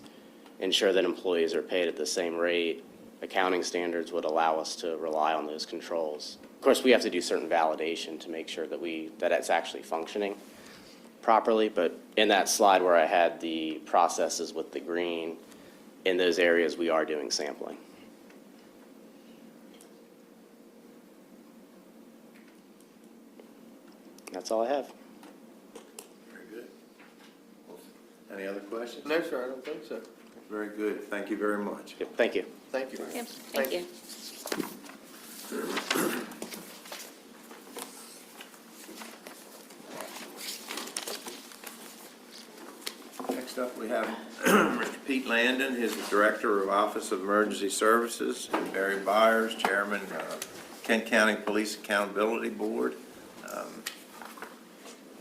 ensure that employees are paid at the same rate, accounting standards would allow us to rely on those controls. Of course, we have to do certain validation to make sure that it's actually functioning properly, but in that slide where I had the processes with the green, in those areas we are doing sampling. That's all I have. Very good. Any other questions? No, sir, I don't think so. Very good. Thank you very much. Yep, thank you. Thank you. Yep, thank you. Next up, we have Mr. Pete Landon, who's the Director of Office of Emergency Services, and Barry Byers, Chairman, Kent County Police Accountability Board.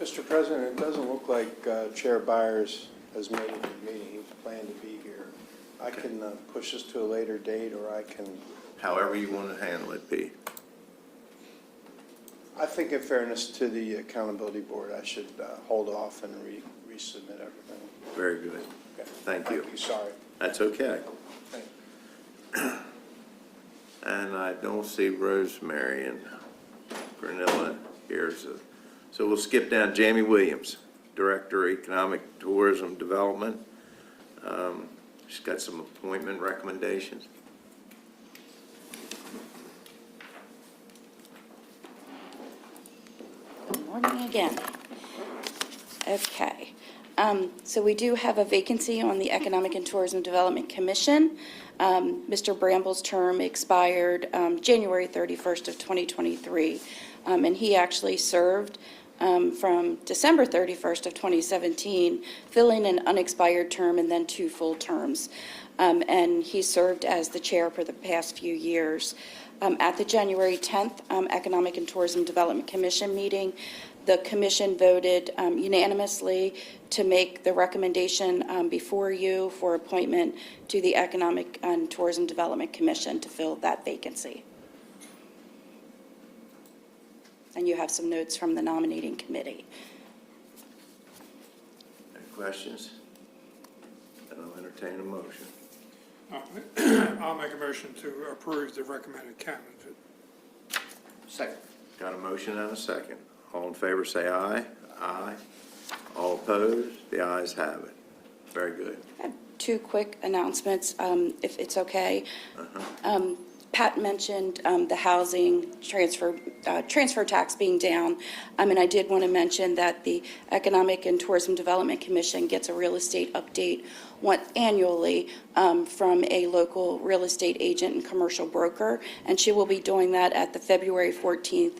Mr. President, it doesn't look like Chair Byers has made it to the meeting. He planned to be here. I can push this to a later date, or I can, However you want to handle it, Pete. I think in fairness to the Accountability Board, I should hold off and resubmit everything. Very good. Okay. Thank you. Sorry. That's okay. Thank And I don't see Rosemary and Granilla here, so we'll skip down. Jamie Williams, Director of Economic Tourism Development. She's got some appointment recommendations. Good morning again. Okay, so we do have a vacancy on the Economic and Tourism Development Commission. Mr. Bramble's term expired January 31st of 2023, and he actually served from December 31st of 2017, filling an unexpired term and then 2 full terms. And he served as the chair for the past few years. At the January 10th Economic and Tourism Development Commission meeting, the commission voted unanimously to make the recommendation before you for appointment to the Economic and Tourism Development Commission to fill that vacancy. And you have some notes from the nominating committee. Any questions? Then I'll entertain a motion. I'll make a motion to approve the recommended candidate. Second. Got a motion and a second. All in favor, say aye. Aye. All opposed? The ayes have it. Very good. two quick announcements, if it's okay. Pat mentioned the housing transfer tax being down. And I did want to mention that the Economic and Tourism Development Commission gets a real estate update annually from a local real estate agent and commercial broker, and she will be doing that at the February 14th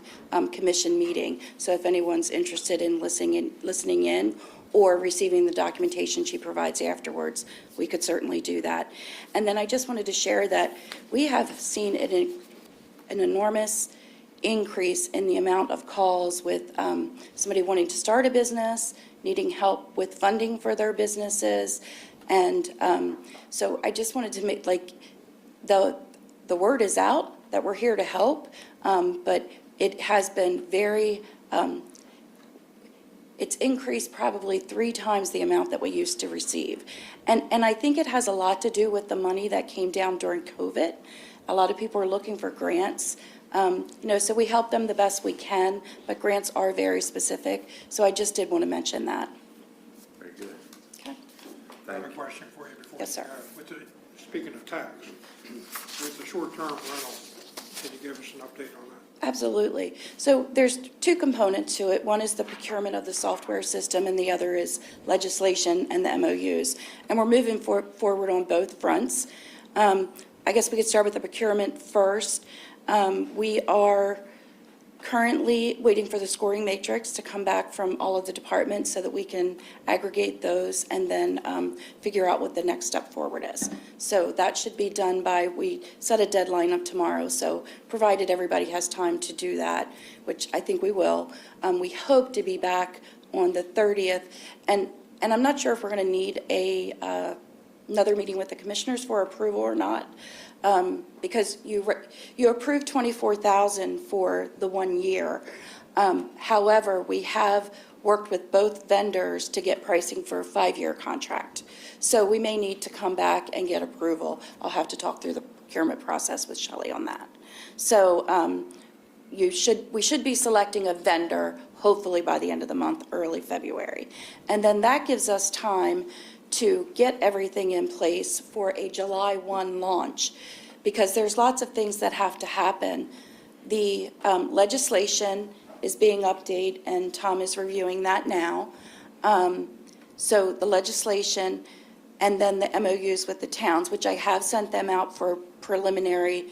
commission meeting. So if anyone's interested in listening in or receiving the documentation she provides afterwards, we could certainly do that. And then I just wanted to share that we have seen an enormous increase in the amount of calls with somebody wanting to start a business, needing help with funding for their businesses. And so I just wanted to make, the word is out that we're here to help, but it has been very, it's increased probably 3 times the amount that we used to receive. And I think it has a lot to do with the money that came down during COVID. A lot of people are looking for grants. So we help them the best we can, but grants are very specific. So I just did want to mention that. Very good. Okay. I have a question for you before. Yes, sir. Speaking of tax, with the short-term rental, can you give us an update on that? Absolutely. So there's 2 components to it. One is the procurement of the software system, and the other is legislation and the MOUs. And we're moving forward on both fronts. I guess we could start with the procurement first. We are currently waiting for the scoring matrix to come back from all of the departments so that we can aggregate those and then figure out what the next step forward is. So that should be done we set a deadline of tomorrow, so provided everybody has time to do that, which I think we will. We hope to be back on the 30th, and I'm not sure if we're going to need another meeting with the commissioners for approval or not. Because you approved $24,000 for the 1 year. However, we have worked with both vendors to get pricing for a 5-year contract. So we may need to come back and get approval. I'll have to talk through the procurement process with Shelley on that. So we should be selecting a vendor hopefully by the end of the month, early February. And then that gives us time to get everything in place for a July 1 launch, because there's lots of things that have to happen. The legislation is being updated, and Tom is reviewing that now. So the legislation, and then the MOUs with the towns, which I have sent them out for preliminary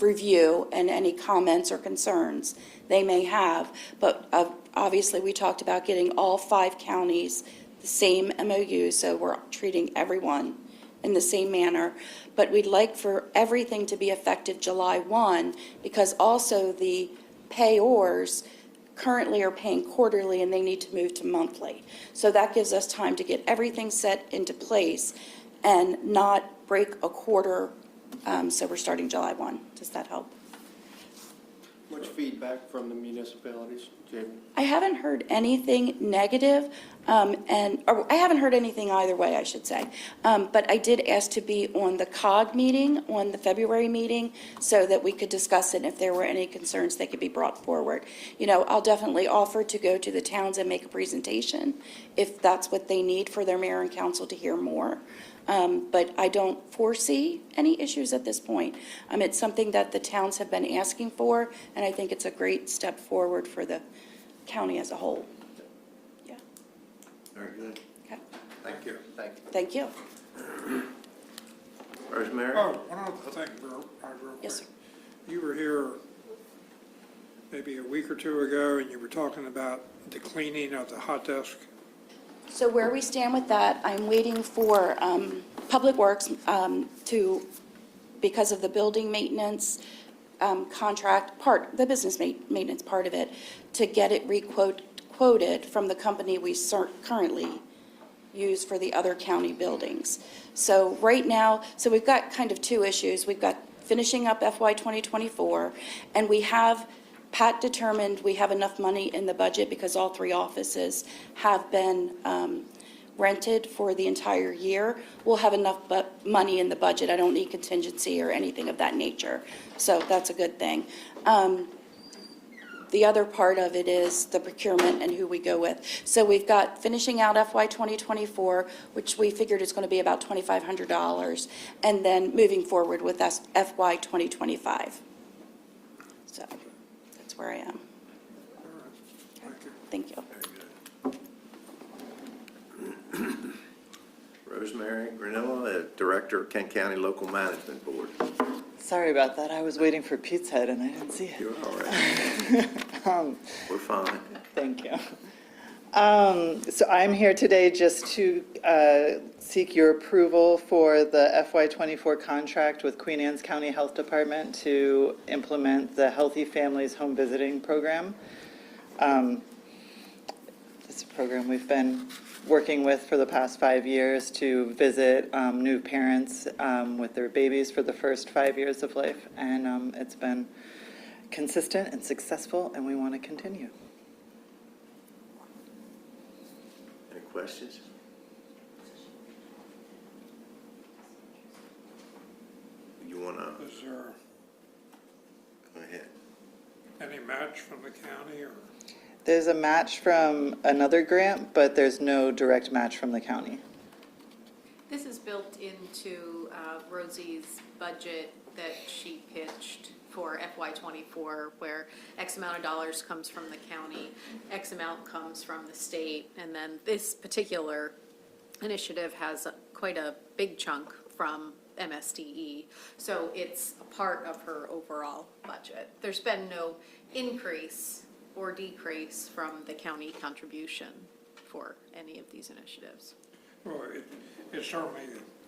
review and any comments or concerns they may have. But obviously, we talked about getting all 5 counties the same MOU, so we're treating everyone in the same manner. But we'd like for everything to be effective July 1, because also the payors currently are paying quarterly and they need to move to monthly. So that gives us time to get everything set into place and not break a quarter. So we're starting July 1. Does that help? Much feedback from the municipalities, Jamie? I haven't heard anything negative, or I haven't heard anything either way, I should say. But I did ask to be on the COG meeting, on the February meeting, so that we could discuss it, and if there were any concerns, they could be brought forward. I'll definitely offer to go to the towns and make a presentation if that's what they need for their mayor and council to hear more. But I don't foresee any issues at this point. It's something that the towns have been asking for, and I think it's a great step forward for the county as a whole. Yeah. Very good. Okay. Thank you. Thank you. Thank you. Rosemary? Oh, one other thing, real quick. Yes, sir. You were here maybe a week or 2 ago, and you were talking about the cleaning of the hot desk. So where we stand with that, I'm waiting for Public Works because of the building maintenance contract the business maintenance part of it, to get it quoted from the company we currently use for the other county buildings. So right now, we've got kind of 2 issues. We've got finishing up FY 2024, and Pat determined we have enough money in the budget because all 3 offices have been rented for the entire year. We'll have enough money in the budget. I don't need contingency or anything of that nature. So that's a good thing. The other part of it is the procurement and who we go with. So we've got finishing out FY 2024, which we figured is going to be about $2,500, and then moving forward with FY 2025. So that's where I am. Thank you. Thank you. Rosemary Granilla, Director of Kent County Local Management Board. Sorry about that. I was waiting for Pete's Head and I didn't see it. You're all right. We're fine. Thank you. So I'm here today just to seek your approval for the FY24 contract with Queen Anne's County Health Department to implement the Healthy Families Home Visiting Program. This is a program we've been working with for the past 5 years to visit new parents with their babies for the first 5 years of life. And it's been consistent and successful, and we want to continue. Any questions? You want to, Is there go ahead. any match from the county or? There's a match from another grant, but there's no direct match from the county. This is built into Rosie's budget that she pitched for FY '24, where X amount of dollars comes from the county, X amount comes from the state, and then this particular initiative has quite a big chunk from MSDE. So it's a part of her overall budget. There's been no increase or decrease from the county contribution for any of these initiatives. Well, it's certainly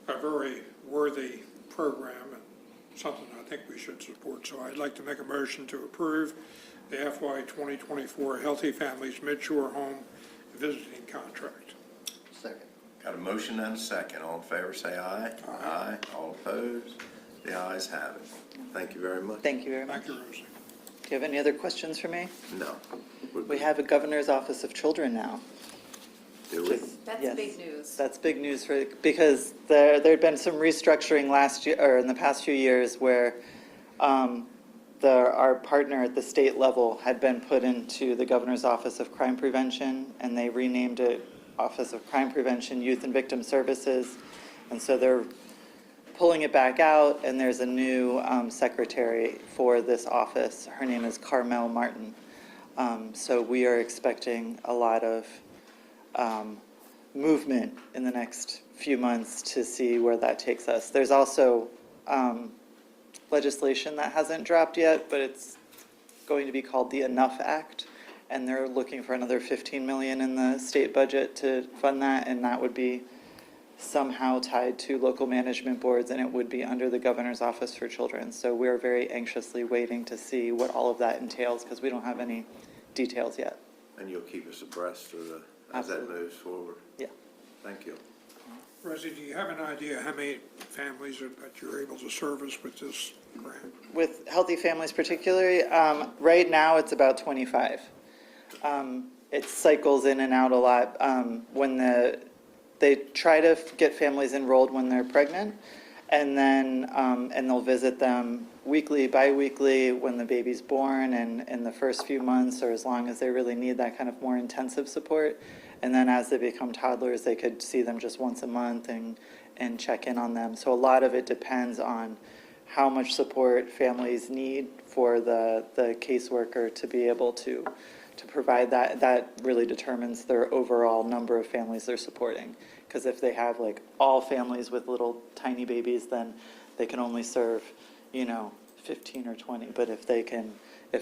a very worthy program and something I think we should support. So I'd like to make a motion to approve the FY 2024 Healthy Families Midshore Home Visiting Contract. Second. Got a motion and a second. All in favor, say aye. Aye. All opposed? The ayes have it. Thank you very much. Thank you very much. Thank you, Rosie. Do you have any other questions for me? No. We have a Governor's Office of Children now. Do we? That's Yes. big news. That's big news because there'd been some restructuring last year, or in the past few years, where our partner at the state level had been put into the Governor's Office of Crime Prevention, and they renamed it Office of Crime Prevention, Youth and Victim Services. And so they're pulling it back out, and there's a new secretary for this office. Her name is Carmel Martin. So we are expecting a lot of movement in the next few months to see where that takes us. There's also legislation that hasn't dropped yet, but it's going to be called the Enough Act, and they're looking for another $15 million in the state budget to fund that, and that would be somehow tied to local management boards, and it would be under the Governor's Office for Children. So we're very anxiously waiting to see what all of that entails, because we don't have any details yet. And you'll keep us abreast of as that Absolutely. moves forward. Yeah. Thank you. Rosie, do you have an idea how many families that you're able to service with this grant? With Healthy Families particularly, right now it's about 25. It cycles in and out a lot. They try to get families enrolled when they're pregnant, and then and they'll visit them weekly, bi-weekly when the baby's born, and in the first few months, or as long as they really need that kind of more intensive support. And then as they become toddlers, they could see them just once a month and check in on them. So a lot of it depends on how much support families need for the caseworker to be able to provide that. That really determines their overall number of families they're supporting. Because if they have like all families with little tiny babies, then they can only serve, 15 or 20. But if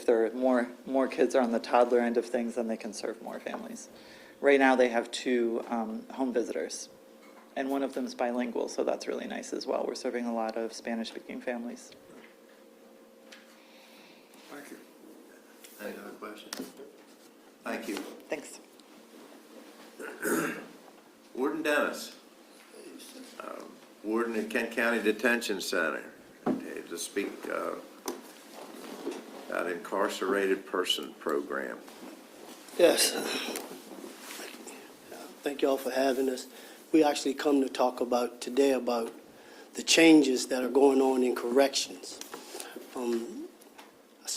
there are more kids are on the toddler end of things, then they can serve more families. Right now they have 2 home visitors, and one of them is bilingual, so that's really nice as well. We're serving a lot of Spanish-speaking families. Thank you. Any other questions? Thank you. Thanks. Warden Dennis, Warden at Kent County Detention Center, to speak about incarcerated person program. Yes. Thank you all for having us. We actually come to talk today about the changes that are going on in corrections. I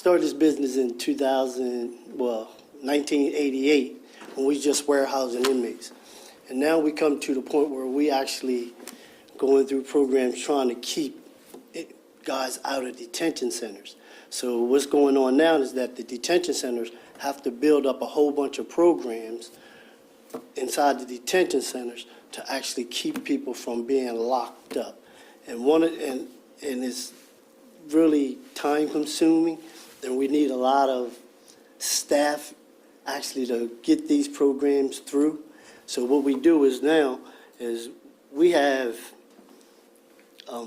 started this business in 1988, when we just warehousing inmates. And now we come to the point where we actually going through programs trying to keep guys out of detention centers. So what's going on now is that the detention centers have to build up a whole bunch of programs inside the detention centers to actually keep people from being locked up. And it's really time consuming, and we need a lot of staff actually to get these programs through. So what we do is now is we have a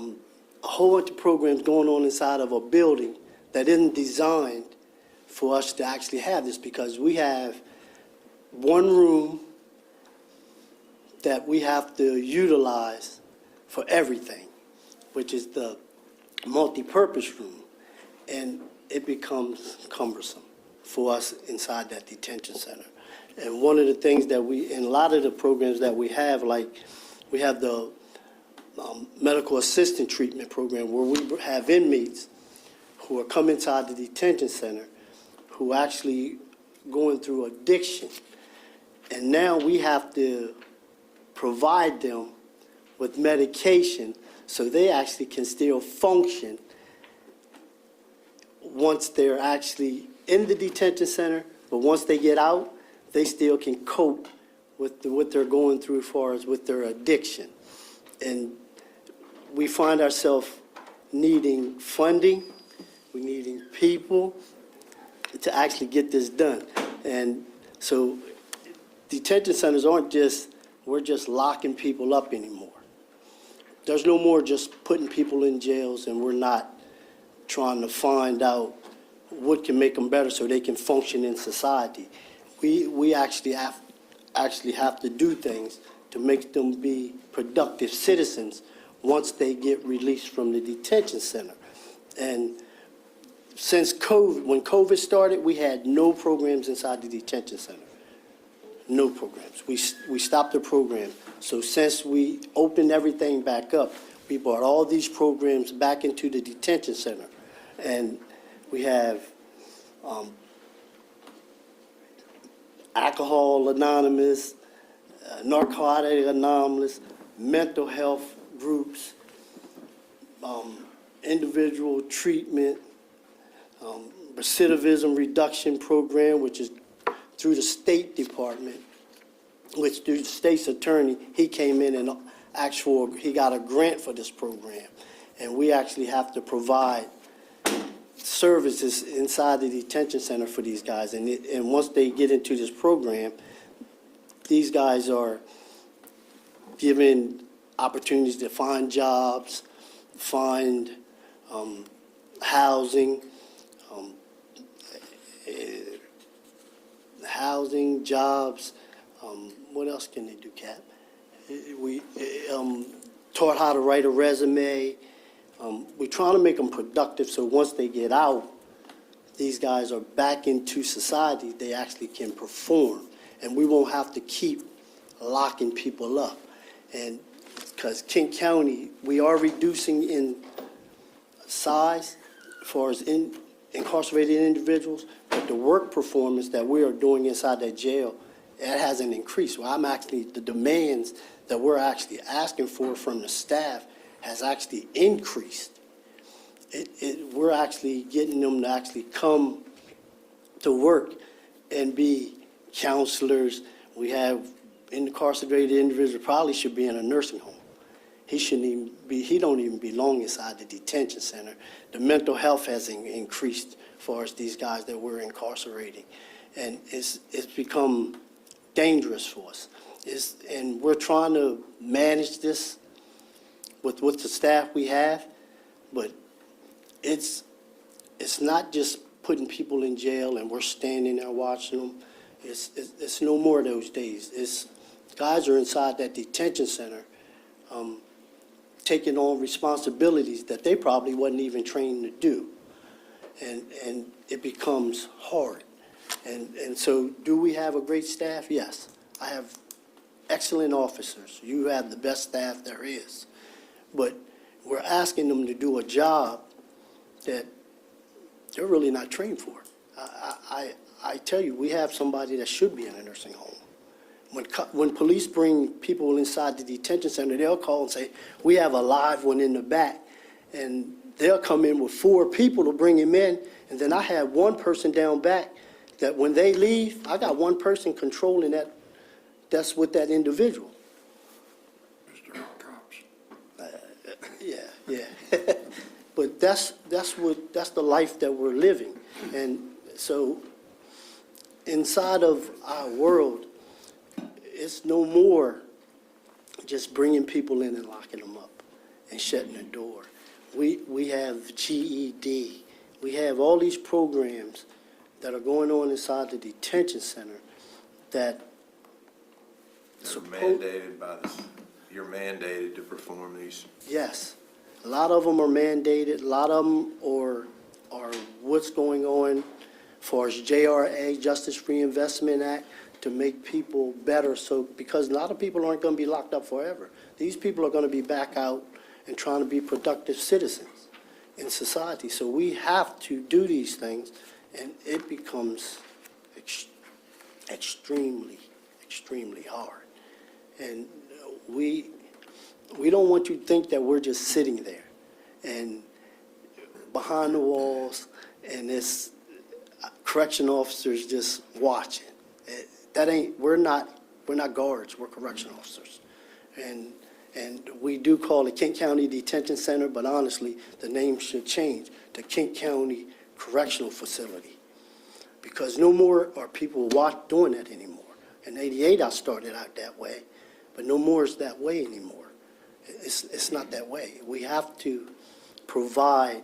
whole bunch of programs going on inside of a building that isn't designed for us to actually have this, because we have one room that we have to utilize for everything, which is the multi-purpose room, and it becomes cumbersome for us inside that detention center. And one of the things that in a lot of the programs that we have, like we have the medical assistant treatment program, where we have inmates who are come inside the detention center who actually going through addiction. And now we have to provide them with medication so they actually can still function once they're actually in the detention center, but once they get out, they still can cope with what they're going through as far as with their addiction. And we find ourselves needing funding, we needing people to actually get this done. And so detention centers we're just locking people up anymore. There's no more just putting people in jails and we're not trying to find out what can make them better so they can function in society. We actually have to do things to make them be productive citizens once they get released from the detention center. And since when COVID started, we had no programs inside the detention center. No programs. We stopped the program. So since we opened everything back up, we brought all these programs back into the detention center. And we have Alcohol Anonymous, Narcotic Anonymous, mental health groups, individual treatment, recidivism reduction program, which is through the State Department, which through the state's attorney, he came in and he got a grant for this program. And we actually have to provide services inside the detention center for these guys. And once they get into this program, these guys are given opportunities to find jobs, find housing, jobs. What else can they do, Cap? We taught how to write a resume. We're trying to make them productive so once they get out, these guys are back into society, they actually can perform. And we won't have to keep locking people up. And because Kent County, we are reducing in size as far as incarcerated individuals, but the work performance that we are doing inside that jail, it hasn't increased. Well, the demands that we're actually asking for from the staff has actually increased. We're actually getting them to actually come to work and be counselors. We have incarcerated individuals probably should be in a nursing home. He don't even belong inside the detention center. The mental health has increased as far as these guys that we're incarcerating. And it's become dangerous for us. And we're trying to manage this with the staff we have, but it's not just putting people in jail and we're standing there watching them. It's no more of those days. Guys are inside that detention center taking on responsibilities that they probably wasn't even trained to do. And it becomes hard. And so do we have a great staff? Yes. I have excellent officers. You have the best staff there is. But we're asking them to do a job that they're really not trained for it. I tell you, we have somebody that should be in a nursing home. When police bring people inside the detention center, they'll call and say, we have a live one in the back. And they'll come in with 4 people to bring him in. And then I have one person down back that when they leave, I got one person controlling that, that's with that individual. Mr. Cops. Yeah. But that's the life that we're living. And so inside of our world, it's no more just bringing people in and locking them up and shutting the door. We have GED. We have all these programs that are going on inside the detention center that They're mandated by you're mandated to perform these. Yes, a lot of them are mandated, a lot of them are what's going on as far as JRA, Justice Reinvestment Act, to make people better, so, because a lot of people aren't going to be locked up forever. These people are going to be back out and trying to be productive citizens in society. So we have to do these things, and it becomes extremely hard. And we don't want you to think that we're just sitting there and behind the walls and this correction officers just watching. We're not guards, we're correction officers. And we do call it Kent County Detention Center, but honestly, the name should change to Kent County Correctional Facility. Because no more are people doing that anymore. In '88, I started out that way, but no more is that way anymore. It's not that way. We have to provide,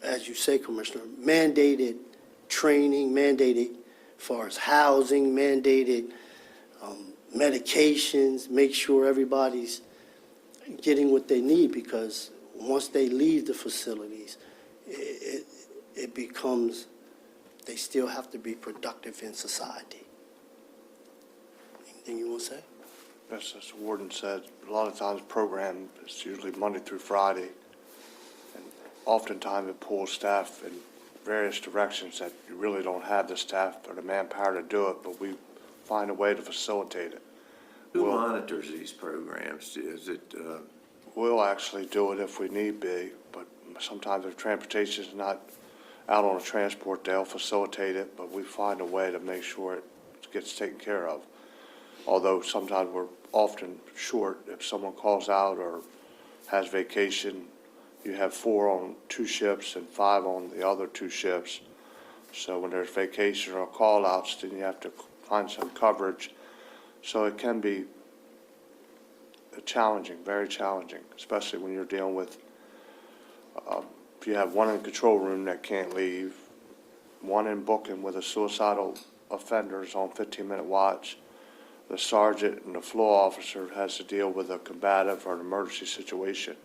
as you say, Commissioner, mandated training, mandated as far as housing, mandated medications, make sure everybody's getting what they need, because once they leave the facilities, it becomes, they still have to be productive in society. Anything you want to say? Yes, as the warden said, a lot of times program is usually Monday through Friday, and oftentimes it pulls staff in various directions that you really don't have the staff or the manpower to do it, but we find a way to facilitate it. Who monitors these programs? Is it, We'll actually do it if we need be, but sometimes if transportation is not out on a transport, they'll facilitate it, but we find a way to make sure it gets taken care of. Although sometimes we're often short. If someone calls out or has vacation, you have 4 on 2 ships and 5 on the other 2 ships. So when there's vacation or call-outs, then you have to find some coverage. So it can be challenging, very challenging, especially when you're dealing with, if you have one in the control room that can't leave, one in booking with a suicidal offenders on 15-minute watch, the sergeant and the floor officer has to deal with a combative or an emergency situation.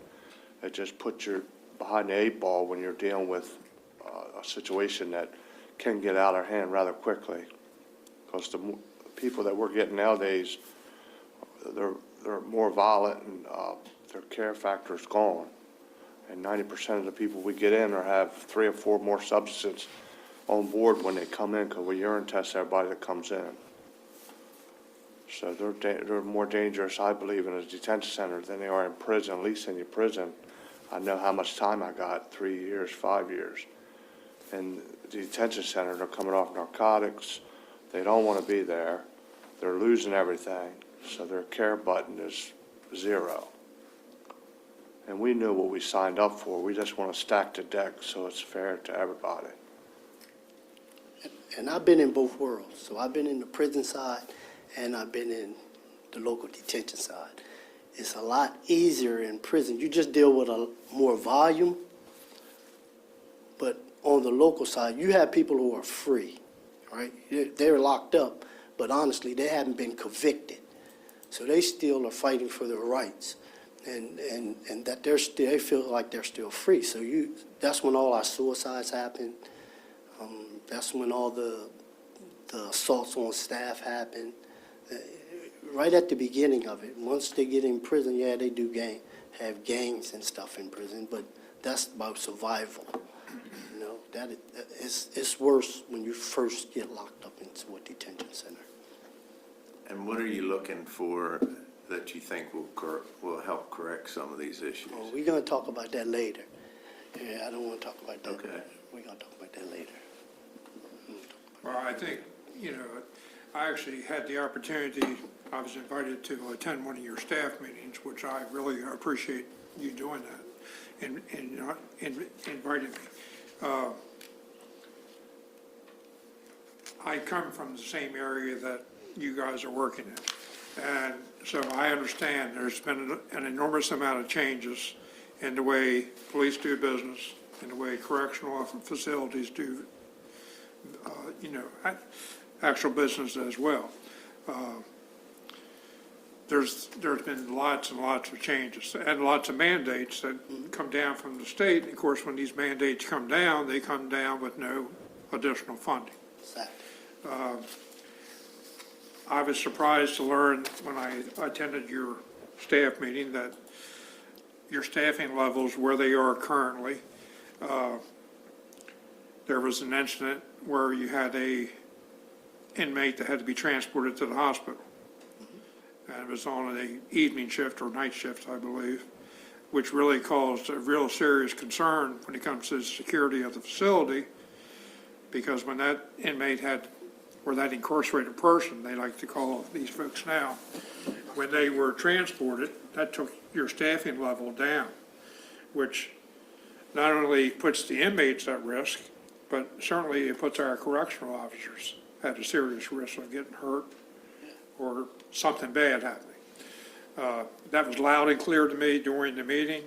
It just puts you behind the 8 ball when you're dealing with a situation that can get out of hand rather quickly. Because the people that we're getting nowadays, they're more violent, and their care factor is gone. And 90% of the people we get in have 3 or 4 more substances on board when they come in, because we urine test everybody that comes in. So they're more dangerous, I believe, in a detention center than they are in prison. At least in your prison, I know how much time I got, 3 years, 5 years. In the detention center, they're coming off narcotics. They don't want to be there. They're losing everything, so their care button is 0. And we knew what we signed up for. We just want to stack the deck so it's fair to everybody. And I've been in both worlds. So I've been in the prison side, and I've been in the local detention side. It's a lot easier in prison. You just deal with a more volume. But on the local side, you have people who are free, right? They're locked up, but honestly, they haven't been convicted. So they still are fighting for their rights, and that they feel like they're still free. So that's when all our suicides happen. That's when all the assaults on staff happen. Right at the beginning of it. Once they get in prison, yeah, they do have gangs and stuff in prison, but that's about survival, you know. it's worse when you first get locked up into a detention center. And what are you looking for that you think will help correct some of these issues? Well, we're gonna talk about that later. Yeah, I don't wanna talk about that. Okay. We're gonna talk about that later. Well, I think, I actually had the opportunity, I was invited to attend one of your staff meetings, which I really appreciate you doing that and inviting me. I come from the same area that you guys are working in. And so I understand there's been an enormous amount of changes in the way police do business, in the way correctional facilities do, actual business as well. There's been lots and lots of changes and lots of mandates that come down from the state. And of course, when these mandates come down, they come down with no additional funding. Exactly. I was surprised to learn when I attended your staff meeting that your staffing levels, where they are currently, there was an incident where you had a inmate that had to be transported to the hospital. And it was on an evening shift or night shift, I believe, which really caused a real serious concern when it comes to the security of the facility, because when that inmate had, or that incarcerated person, they like to call these folks now, when they were transported, that took your staffing level down, which not only puts the inmates at risk, but certainly it puts our correctional officers at a serious risk of getting hurt or something bad happening. That was loud and clear to me during the meeting.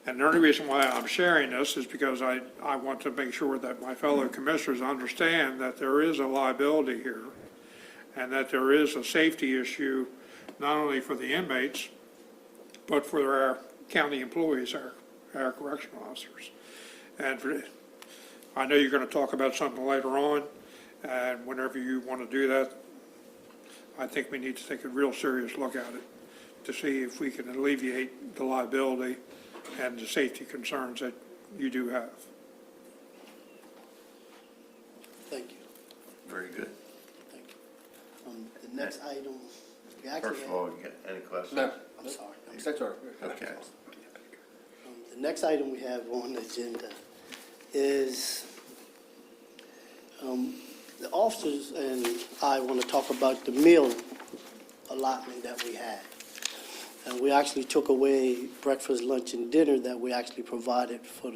And the only reason why I'm sharing this is because I want to make sure that my fellow commissioners understand that there is a liability here and that there is a safety issue, not only for the inmates, but for our county employees, our correctional officers. And I know you're going to talk about something later on, and whenever you want to do that, I think we need to take a real serious look at it to see if we can alleviate the liability and the safety concerns that you do have. Thank you. Very good. Thank you. The next item, we actually First of all, you got any questions? No. I'm sorry. That's all right. Okay. The next item we have on the agenda is, the officers and I want to talk about the meal allotment that we had. And we actually took away breakfast, lunch, and dinner that we actually provided for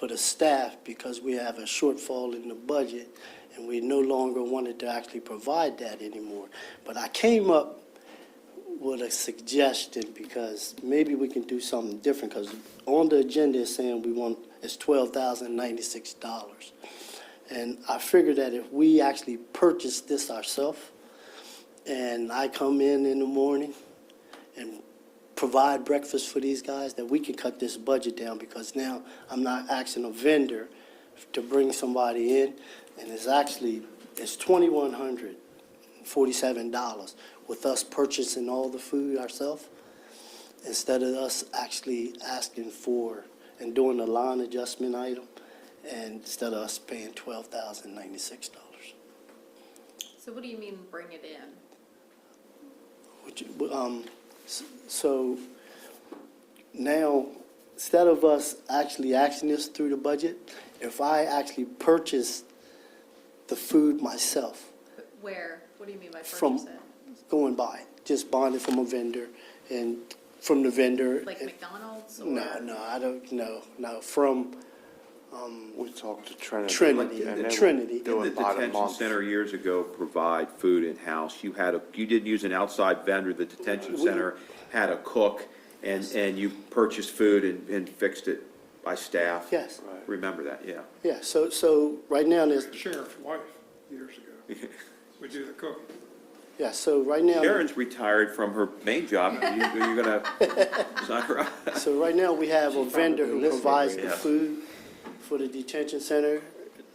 the staff because we have a shortfall in the budget, and we no longer wanted to actually provide that anymore. But I came up with a suggestion because maybe we can do something different, because on the agenda it's saying it's $12,096. And I figured that if we actually purchase this ourselves, and I come in the morning and provide breakfast for these guys, that we can cut this budget down, because now I'm not asking a vendor to bring somebody in, and it's $2,147 with us purchasing all the food ourselves, instead of us actually asking for and doing the line adjustment item, and instead of us paying $12,096. So what do you mean, bring it in? So now, instead of us actually acting this through the budget, if I actually purchase the food myself, Where? What do you mean by From- purchase it? going by, just buying it from a vendor, and from the vendor. Like McDonald's or? No, I don't know, from We talked to Trinity. Trinity, and they Trinity. do it Didn't the by the detention month. center years ago provide food in-house? You didn't use an outside vendor, the detention center had a cook, and you purchased food and fixed it by staff? Yes. Remember that, yeah. Yeah, so right now there's, The sheriff's wife years ago, we do the cooking. yeah, so right now. Sharon's retired from her main job. You're gonna sign her up? So right now, we have a vendor who provides the Yeah. food for the detention center.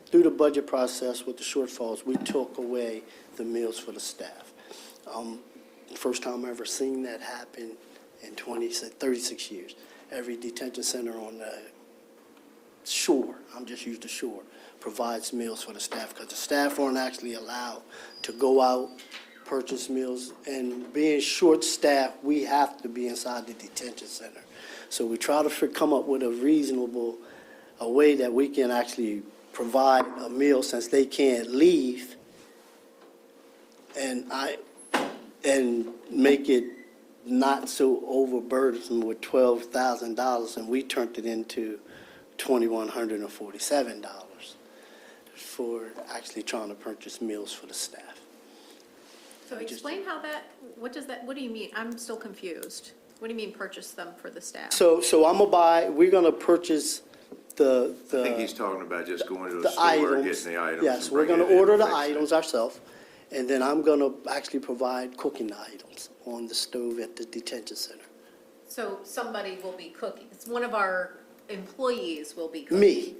Through the budget process with the shortfalls, we took away the meals for the staff. First time I ever seen that happen in 36 years. every detention center on the shore, I'm just used to shore, provides meals for the staff, because the staff aren't actually allowed to go out, purchase meals, and being short-staffed, we have to be inside the detention center. So we try to come up with a reasonable, a way that we can actually provide a meal since they can't leave, and make it not so overburdensome with $12,000, and we turned it into $2,147 for actually trying to purchase meals for the staff. So explain how that, what do you mean? I'm still confused. What do you mean purchase them for the staff? So we're gonna purchase the. I think he's talking about just going to the the store, items. getting the items. Yes, and we're bringing gonna it in order and the fix it. items ourselves, and then I'm gonna actually provide cooking the items on the stove at the detention center. So somebody will be cooking, it's one of our employees will be cooking.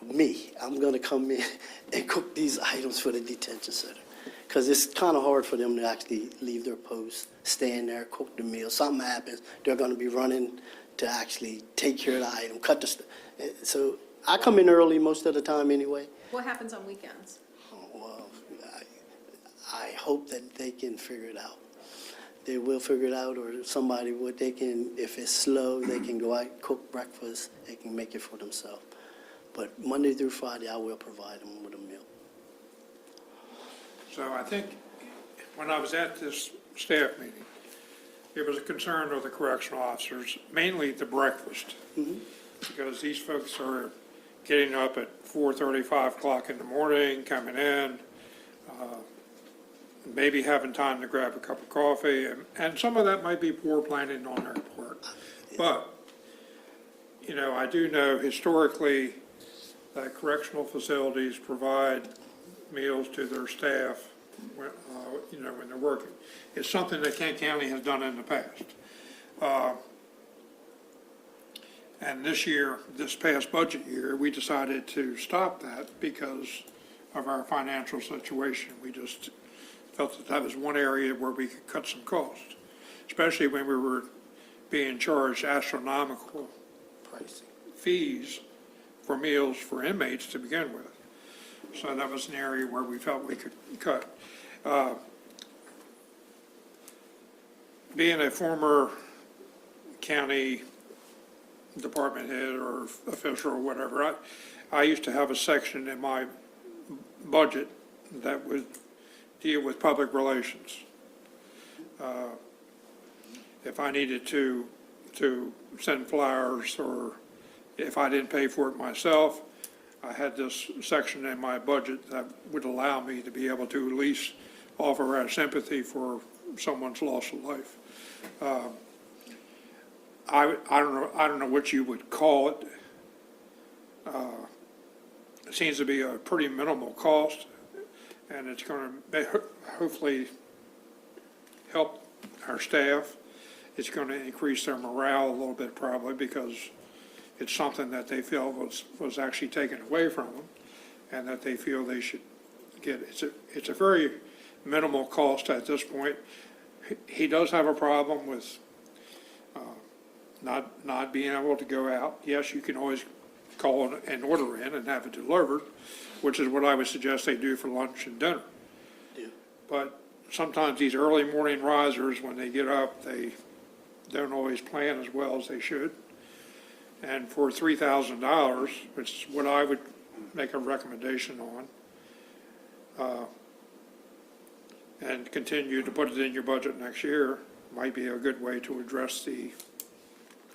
Me, I'm gonna come in and cook these items for the detention center. Because it's kind of hard for them to actually leave their post, stand there, cook the meal. Something happens, they're gonna be running to actually take care of the item, cut the, so I come in early most of the time anyway. What happens on weekends? Well, I hope that they can figure it out. They will figure it out, or somebody would, they can, if it's slow, they can go out, cook breakfast, they can make it for themselves. But Monday through Friday, I will provide them with a meal. So I think when I was at this staff meeting, it was a concern of the correctional officers, mainly the breakfast. Because these folks are getting up at 4:30, 5 o'clock in the morning, coming in, maybe having time to grab a cup of coffee, and some of that might be poor planning on their part. But, you know, I do know historically that correctional facilities provide meals to their staff, when, you know, when they're working. It's something that Kent County has done in the past. And this year, this past budget year, we decided to stop that because of our financial situation. We just felt that that was one area where we could cut some costs, especially when we were being charged astronomical fees for meals for inmates to begin with. So that was an area where we felt we could cut. Being a former county department head or official or whatever, I used to have a section in my budget that would deal with public relations. If I needed to send flyers, or if I didn't pay for it myself, I had this section in my budget that would allow me to be able to at least offer our sympathy for someone's loss of life. I don't know what you would call it. It seems to be a pretty minimal cost, and it's going to hopefully help our staff. It's going to increase their morale a little bit probably, because it's something that they feel was actually taken away from them, and that they feel they should get. It's a very minimal cost at this point. He does have a problem with not being able to go out. Yes, you can always call an order in and have it delivered, which is what I would suggest they do for lunch and dinner. Yeah. But sometimes these early morning risers, when they get up, they don't always plan as well as they should. And for $3,000, which is what I would make a recommendation on, and continue to put it in your budget next year, might be a good way to address the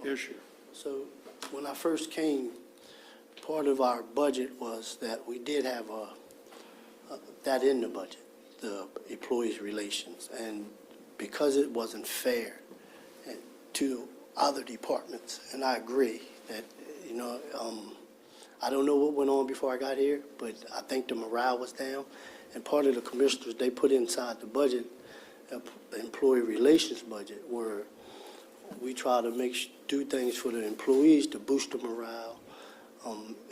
issue. So when I first came, part of our budget was that we did have that in the budget, the employees' relations. And because it wasn't fair to other departments, and I agree that, you know, I don't know what went on before I got here, but I think the morale was down. And part of the commissioners, they put inside the budget, the employee relations budget, where we try to do things for the employees to boost the morale,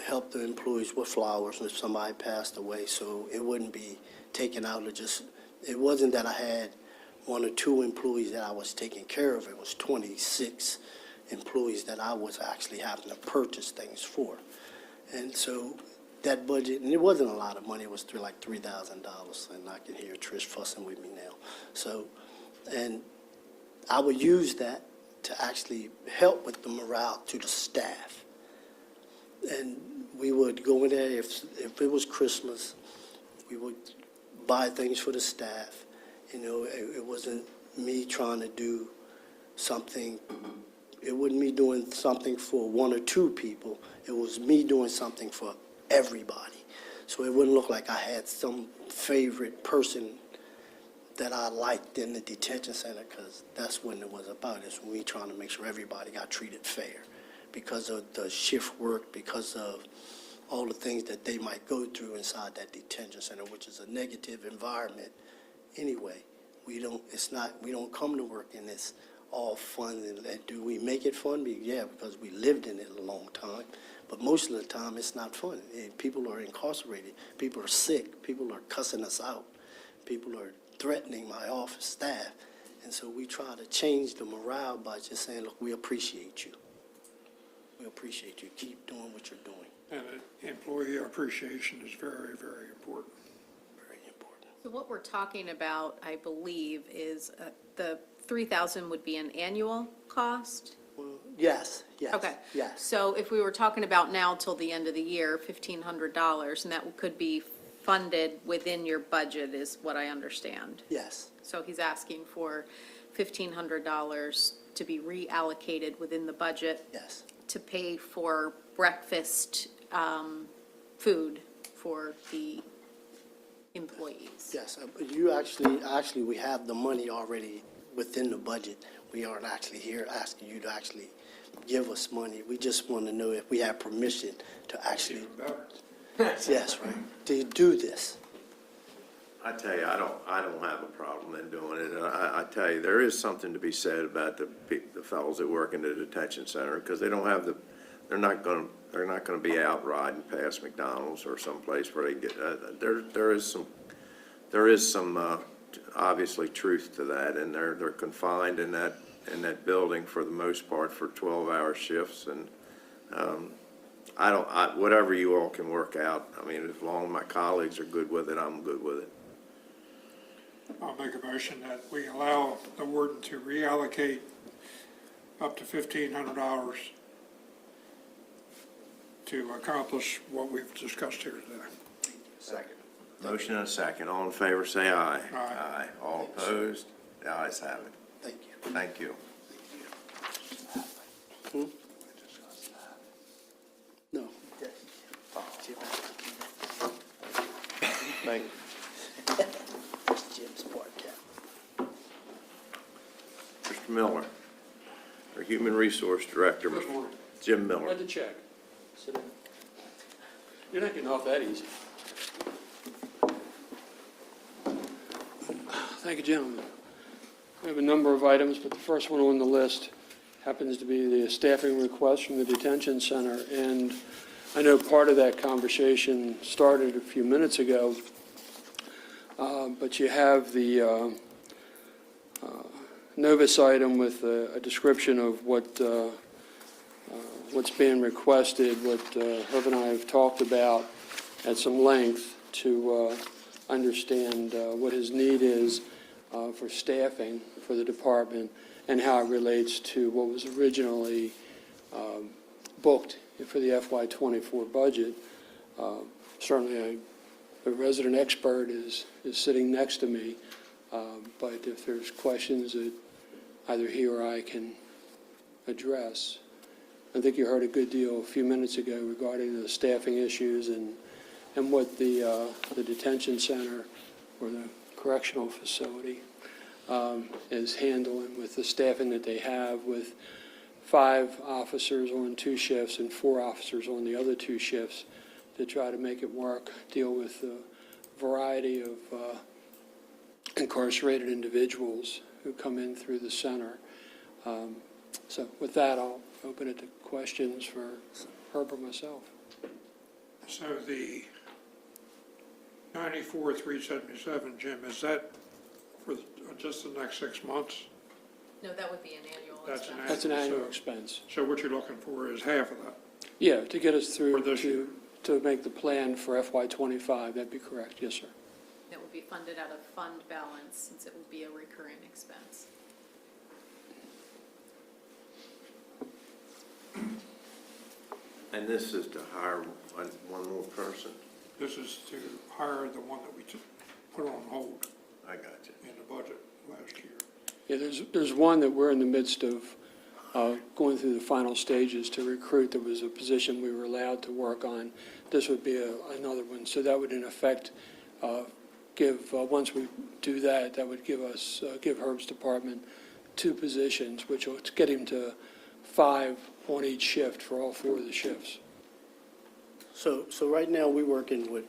help the employees with flowers if somebody passed away, so it wouldn't be taken out of just, it wasn't that I had one or two employees that I was taking care of, it was 26 employees that I was actually having to purchase things for. And so that budget, and it wasn't a lot of money, it was like $3,000, and I can hear Trish fussing with me now. So, and I would use that to actually help with the morale to the staff. And we would go in there, if it was Christmas, we would buy things for the staff. You know, it wasn't me trying to do something, it wasn't me doing something for one or two people, it was me doing something for everybody. So it wouldn't look like I had some favorite person that I liked in the detention center, because that's what it was about, is we trying to make sure everybody got treated fair because of the shift work, because of all the things that they might go through inside that detention center, which is a negative environment anyway. We don't come to work and it's all fun. And do we make it fun? Yeah, because we lived in it a long time. But most of the time, it's not fun. People are incarcerated. People are sick. People are cussing us out. People are threatening my office staff. And so we try to change the morale by just saying, look, we appreciate you. We appreciate you. Keep doing what you're doing. And employee appreciation is very, very important. Very important. So what we're talking about, I believe, is the 3,000 would be an annual cost? Well, yes, yes. Okay. Yes. So if we were talking about now till the end of the year, $1,500, and that could be funded within your budget, is what I understand. Yes. So he's asking for $1,500 to be reallocated within the budget Yes. to pay for breakfast food for the employees. Yes, actually, we have the money already within the budget. We aren't actually here asking you to actually give us money. We just want to know if we have permission to actually, Even better. yes, right, to do this. I tell you, I don't have a problem in doing it. I tell you, there is something to be said about the fellows that work in the detention center, because they don't have they're not going to be out riding past McDonald's or someplace where they get, there is some obviously truth to that, and they're confined in that building for the most part for 12-hour shifts, and whatever you all can work out, I mean, as long as my colleagues are good with it, I'm good with it. I'll make a motion that we allow the warden to reallocate up to $1,500 to accomplish what we've discussed here today. Second. Motion and a second. All in favor, say aye. Aye. All opposed? The ayes have it. Thank you. Thank you. No. Thank you. That's Jim's part, Cap. Mr. Miller, our Human Resource Director, Good morning. Jim Miller. Read the check. Sit down. You're not getting off that easy. Thank you, gentlemen. We have a number of items, but the first one on the list happens to be the staffing request from the detention center. And I know part of that conversation started a few minutes ago, but you have the Novus item with a description of what's being requested, what Herb and I have talked about at some length to understand what his need is for staffing for the department and how it relates to what was originally booked for the FY24 budget. Certainly, a resident expert is sitting next to me, but if there's questions that either he or I can address. I think you heard a good deal a few minutes ago regarding the staffing issues and what the detention center or the correctional facility is handling with the staffing that they have, with 5 officers on 2 shifts and 4 officers on the other 2 shifts to try to make it work, deal with the variety of incarcerated individuals who come in through the center. So with that, I'll open it to questions for Herb or myself. So the 94,377, Jim, is that for just the next 6 months? No, that would be an annual That's an expense. That's an annual So- expense. So what you're looking for is half of that. Yeah, to get us through For this year. to make the plan for FY '25, that'd be correct, yes, sir. That would be funded out of fund balance, since it would be a recurring expense. And this is to hire one more person? This is to hire the one that we took, put on hold I got you. in the budget last year. Yeah, there's one that we're in the midst of going through the final stages to recruit. There was a position we were allowed to work on. This would be another one. So that would in effect once we do that, that would give Herb's department 2 positions, which will get him to 5 on each shift for all 4 of the shifts. So right now, we're working with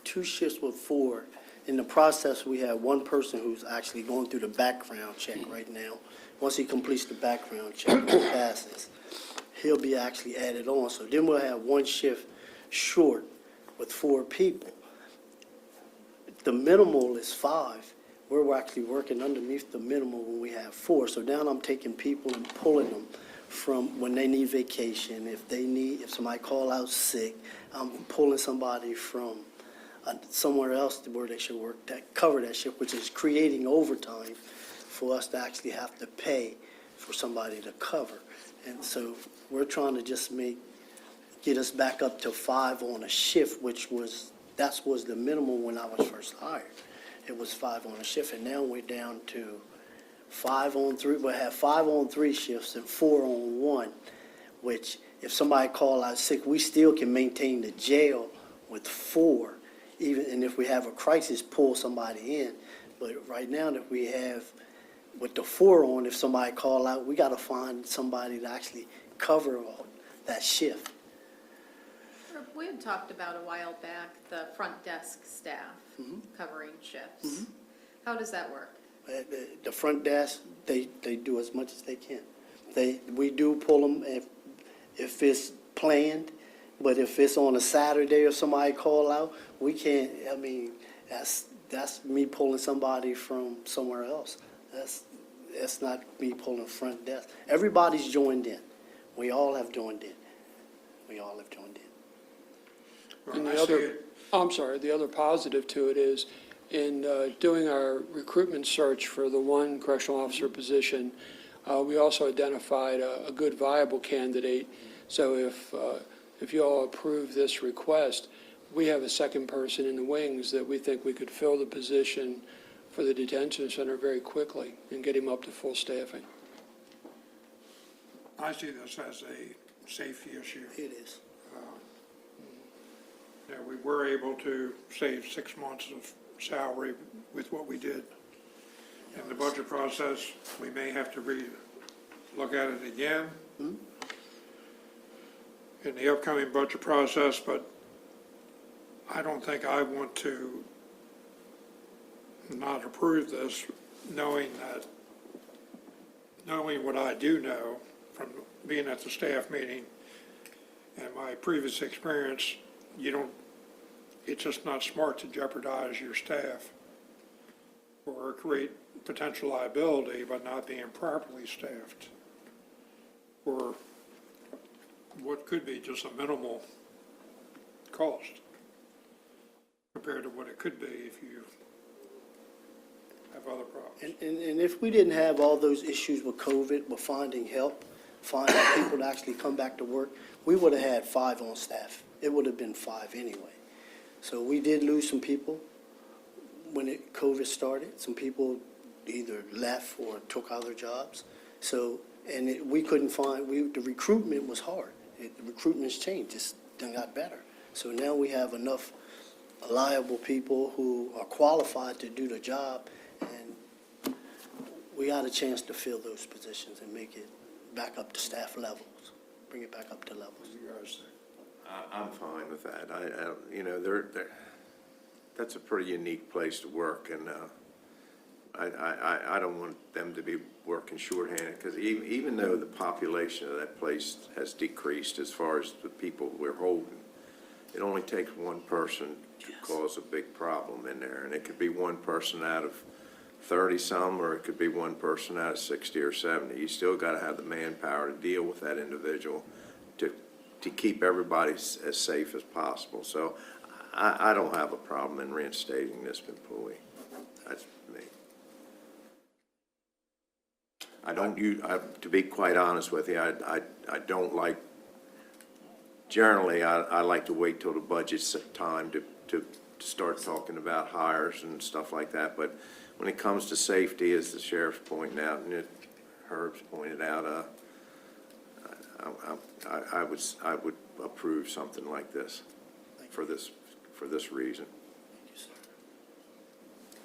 2 shifts with 4. In the process, we have one person who's actually going through the background check right now. Once he completes the background check and passes, he'll be actually added on. So then we'll have 1 shift short with 4 people. The minimal is 5. We're actually working underneath the minimal when we have 4. So now I'm taking people and pulling them from when they need vacation, if somebody call out sick, I'm pulling somebody from somewhere else where they should work, that cover that shift, which is creating overtime for us to actually have to pay for somebody to cover. And so we're trying to just get us back up to 5 on a shift, that was the minimum when I was first hired. It was 5 on a shift, and now we're down to 5 on 3. We'll have 5 on 3 shifts and 4 on 1, which if somebody call out sick, we still can maintain the jail with 4, and if we have a crisis, pull somebody in. But right now that we have, with the 4 on, if somebody call out, we got to find somebody to actually cover all that shift. We had talked about a while back, the front desk staff covering shifts. How does that work? The front desk, they do as much as they can. We do pull them if it's planned, but if it's on a Saturday or somebody call out, we can't, that's me pulling somebody from somewhere else. That's not me pulling front desk. Everybody's joined in. We all have joined in. And Well, the I see other, it. I'm sorry, the other positive to it is, in doing our recruitment search for the 1 correctional officer position, we also identified a good viable candidate. So if you all approve this request, we have a second person in the wings that we think we could fill the position for the detention center very quickly and get him up to full staffing. I see this as a safety issue. It is. We were able to save 6 months of salary with what we did. In the budget process, we may have to look at it again in the upcoming budget process, but I don't think I want to not approve this, knowing what I do know from being at the staff meeting and my previous experience. It's just not smart to jeopardize your staff or create potential liability by not being properly staffed for what could be just a minimal cost compared to what it could be if you have other problems. And if we didn't have all those issues with COVID, with finding help, finding people to actually come back to work, we would have had 5 on staff. It would have been 5 anyway. So we did lose some people when COVID started. Some people either left or took other jobs. So, we couldn't find, the recruitment was hard. The recruitment's changed, it's done got better. So now we have enough reliable people who are qualified to do the job, and we got a chance to fill those positions and make it back up to staff levels, bring it back up to levels. You guys think? I'm fine with that. That's a pretty unique place to work, and I don't want them to be working shorthanded, because even though the population of that place has decreased as far as the people we're holding, it only takes one person to cause a big problem in there, and it could be one person out of 30-some, or it could be one person out of 60 or 70. You still got to have the manpower to deal with that individual to keep everybody as safe as possible. So I don't have a problem in reinstating this employee. That's me. To be quite honest with you, I don't like, generally, I like to wait till the budget's time to start talking about hires and stuff like that. But when it comes to safety, as the sheriff's pointing out, and Herb's pointed out, I would approve something like this for this reason.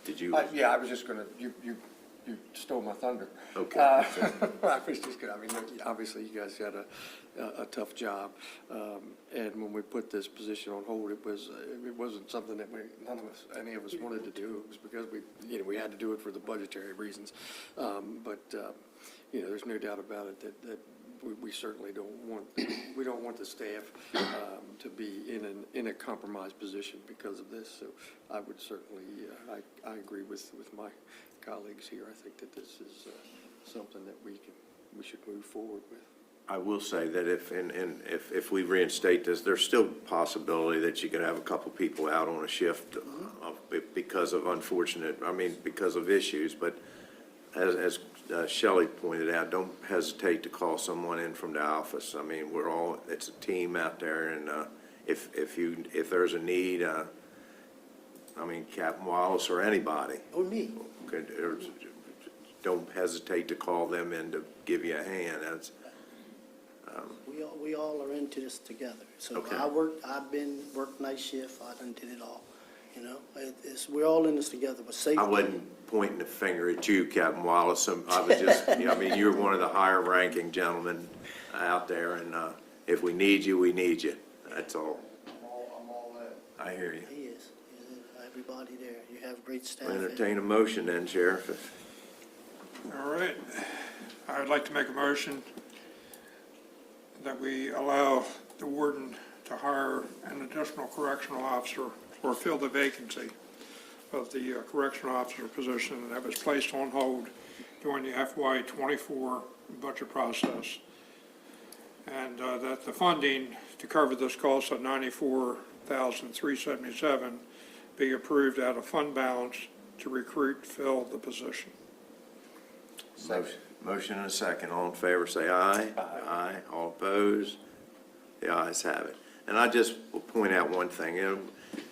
Did you? Yeah, I was just gonna, you stole my thunder. Okay. I was just gonna, I mean, look, obviously you guys got a tough job. And when we put this position on hold, it wasn't something that any of us wanted to do. It was because we had to do it for the budgetary reasons. But there's no doubt about it that we certainly don't want the staff to be in a compromised position because of this. So I would certainly, I agree with my colleagues here. I think that this is something that we should move forward with. I will say that if we reinstate this, there's still a possibility that you could have a couple people out on a shift because of because of issues. But as Shelley pointed out, don't hesitate to call someone in from the office. I mean, it's a team out there, and if there's a need, Captain Wallace or anybody, Or me. don't hesitate to call them in to give you a hand. We all are into this together. So Okay. I've worked night shift, I done did it all, we're all in this together, but safety. I wasn't pointing the finger at you, Captain Wallace. I was just, you're one of the higher ranking gentlemen out there, and if we need you, we need you. That's all. I'm all that. I hear you. He is. Everybody there. You have great staff. We'll entertain a motion then, Sheriff. All right. I would like to make a motion that we allow the warden to hire an additional correctional officer or fill the vacancy of the correctional officer position that was placed on hold during the FY24 budget process. And that the funding to cover this cost of $94,377 be approved out of fund balance to fill the position. Motion and a second. All in favor, say aye. Aye. All opposed? The ayes have it. And I just will point out one thing. It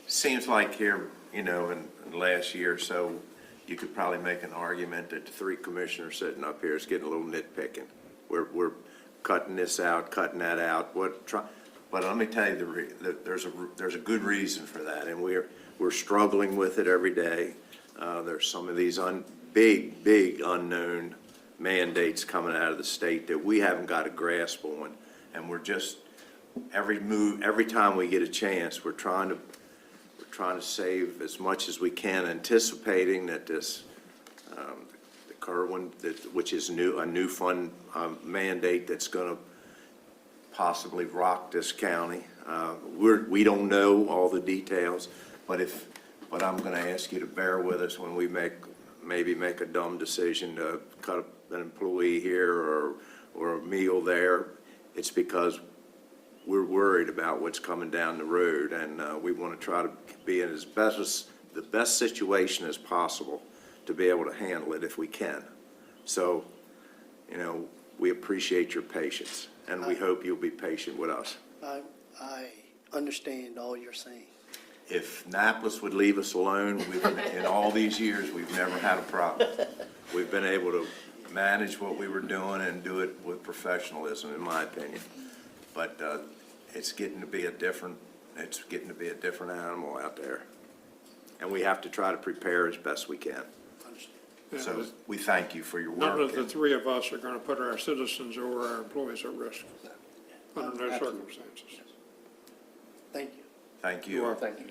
seems like here, in the last year or so, you could probably make an argument that the three commissioners sitting up here is getting a little nitpicking. We're cutting this out, cutting that out. But let me tell you, there's a good reason for that, and we're struggling with it every day. There's some of these big unknown mandates coming out of the state that we haven't got a grasp on, and we're just every time we get a chance, we're trying to save as much as we can, anticipating that this the Kerwin, which is a new fund mandate that's going to possibly rock this county. We don't know all the details, but I'm going to ask you to bear with us when we maybe make a dumb decision to cut an employee here or a meal there. It's because we're worried about what's coming down the road, and we want to try to be in the best situation as possible to be able to handle it if we can. So, we appreciate your patience, and we hope you'll be patient with us. I understand all you're saying. If Annapolis would leave us alone, in all these years, we've never had a problem. We've been able to manage what we were doing and do it with professionalism, in my opinion. But it's getting to be a different animal out there, and we have to try to prepare as best we can. Yeah, So we thank you for your work. none of the three of us are going to put our citizens or our employees at risk under no circumstances. Thank you. Thank you. You are. Thank you.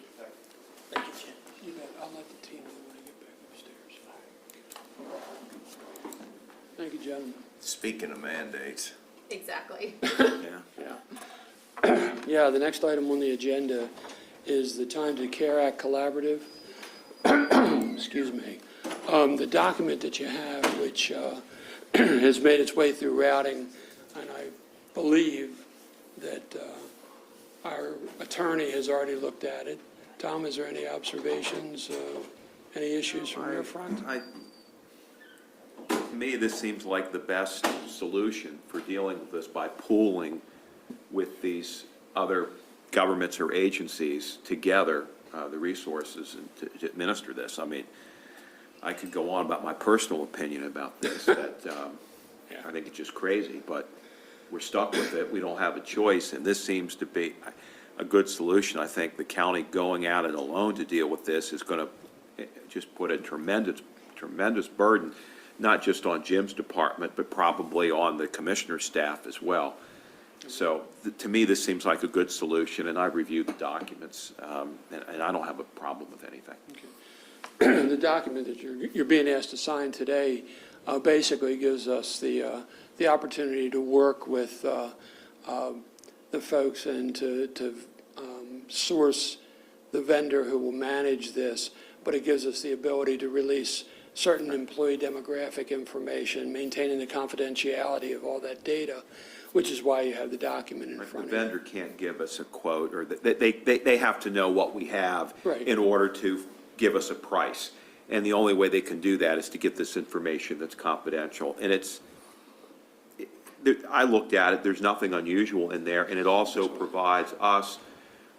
Thank you, Jim. You bet. I'll let the team know when I get back upstairs. Thank you, gentlemen. Speaking of mandates, Exactly. Yeah, the next item on the agenda is the Time to Care Act Collaborative. Excuse me. The document that you have, which has made its way through routing, and I believe that our attorney has already looked at it. Tom, is there any observations, any issues from your front? To me, this seems like the best solution for dealing with this by pooling with these other governments or agencies together, the resources and to administer this. I mean, I could go on about my personal opinion about this, that I think it's just crazy, but we're stuck with it. We don't have a choice, and this seems to be a good solution. I think the county going at it alone to deal with this is going to just put a tremendous burden, not just on Jim's department, but probably on the commissioner's staff as well. So to me, this seems like a good solution, and I've reviewed the documents, and I don't have a problem with anything. The document that you're being asked to sign today basically gives us the opportunity to work with the folks and to source the vendor who will manage this, but it gives us the ability to release certain employee demographic information, maintaining the confidentiality of all that data, which is why you have the document in front of The you. vendor can't give us a quote, or they have to know what we have Right. in order to give us a price. And the only way they can do that is to get this information that's confidential. And I looked at it, there's nothing unusual in there, and it also provides us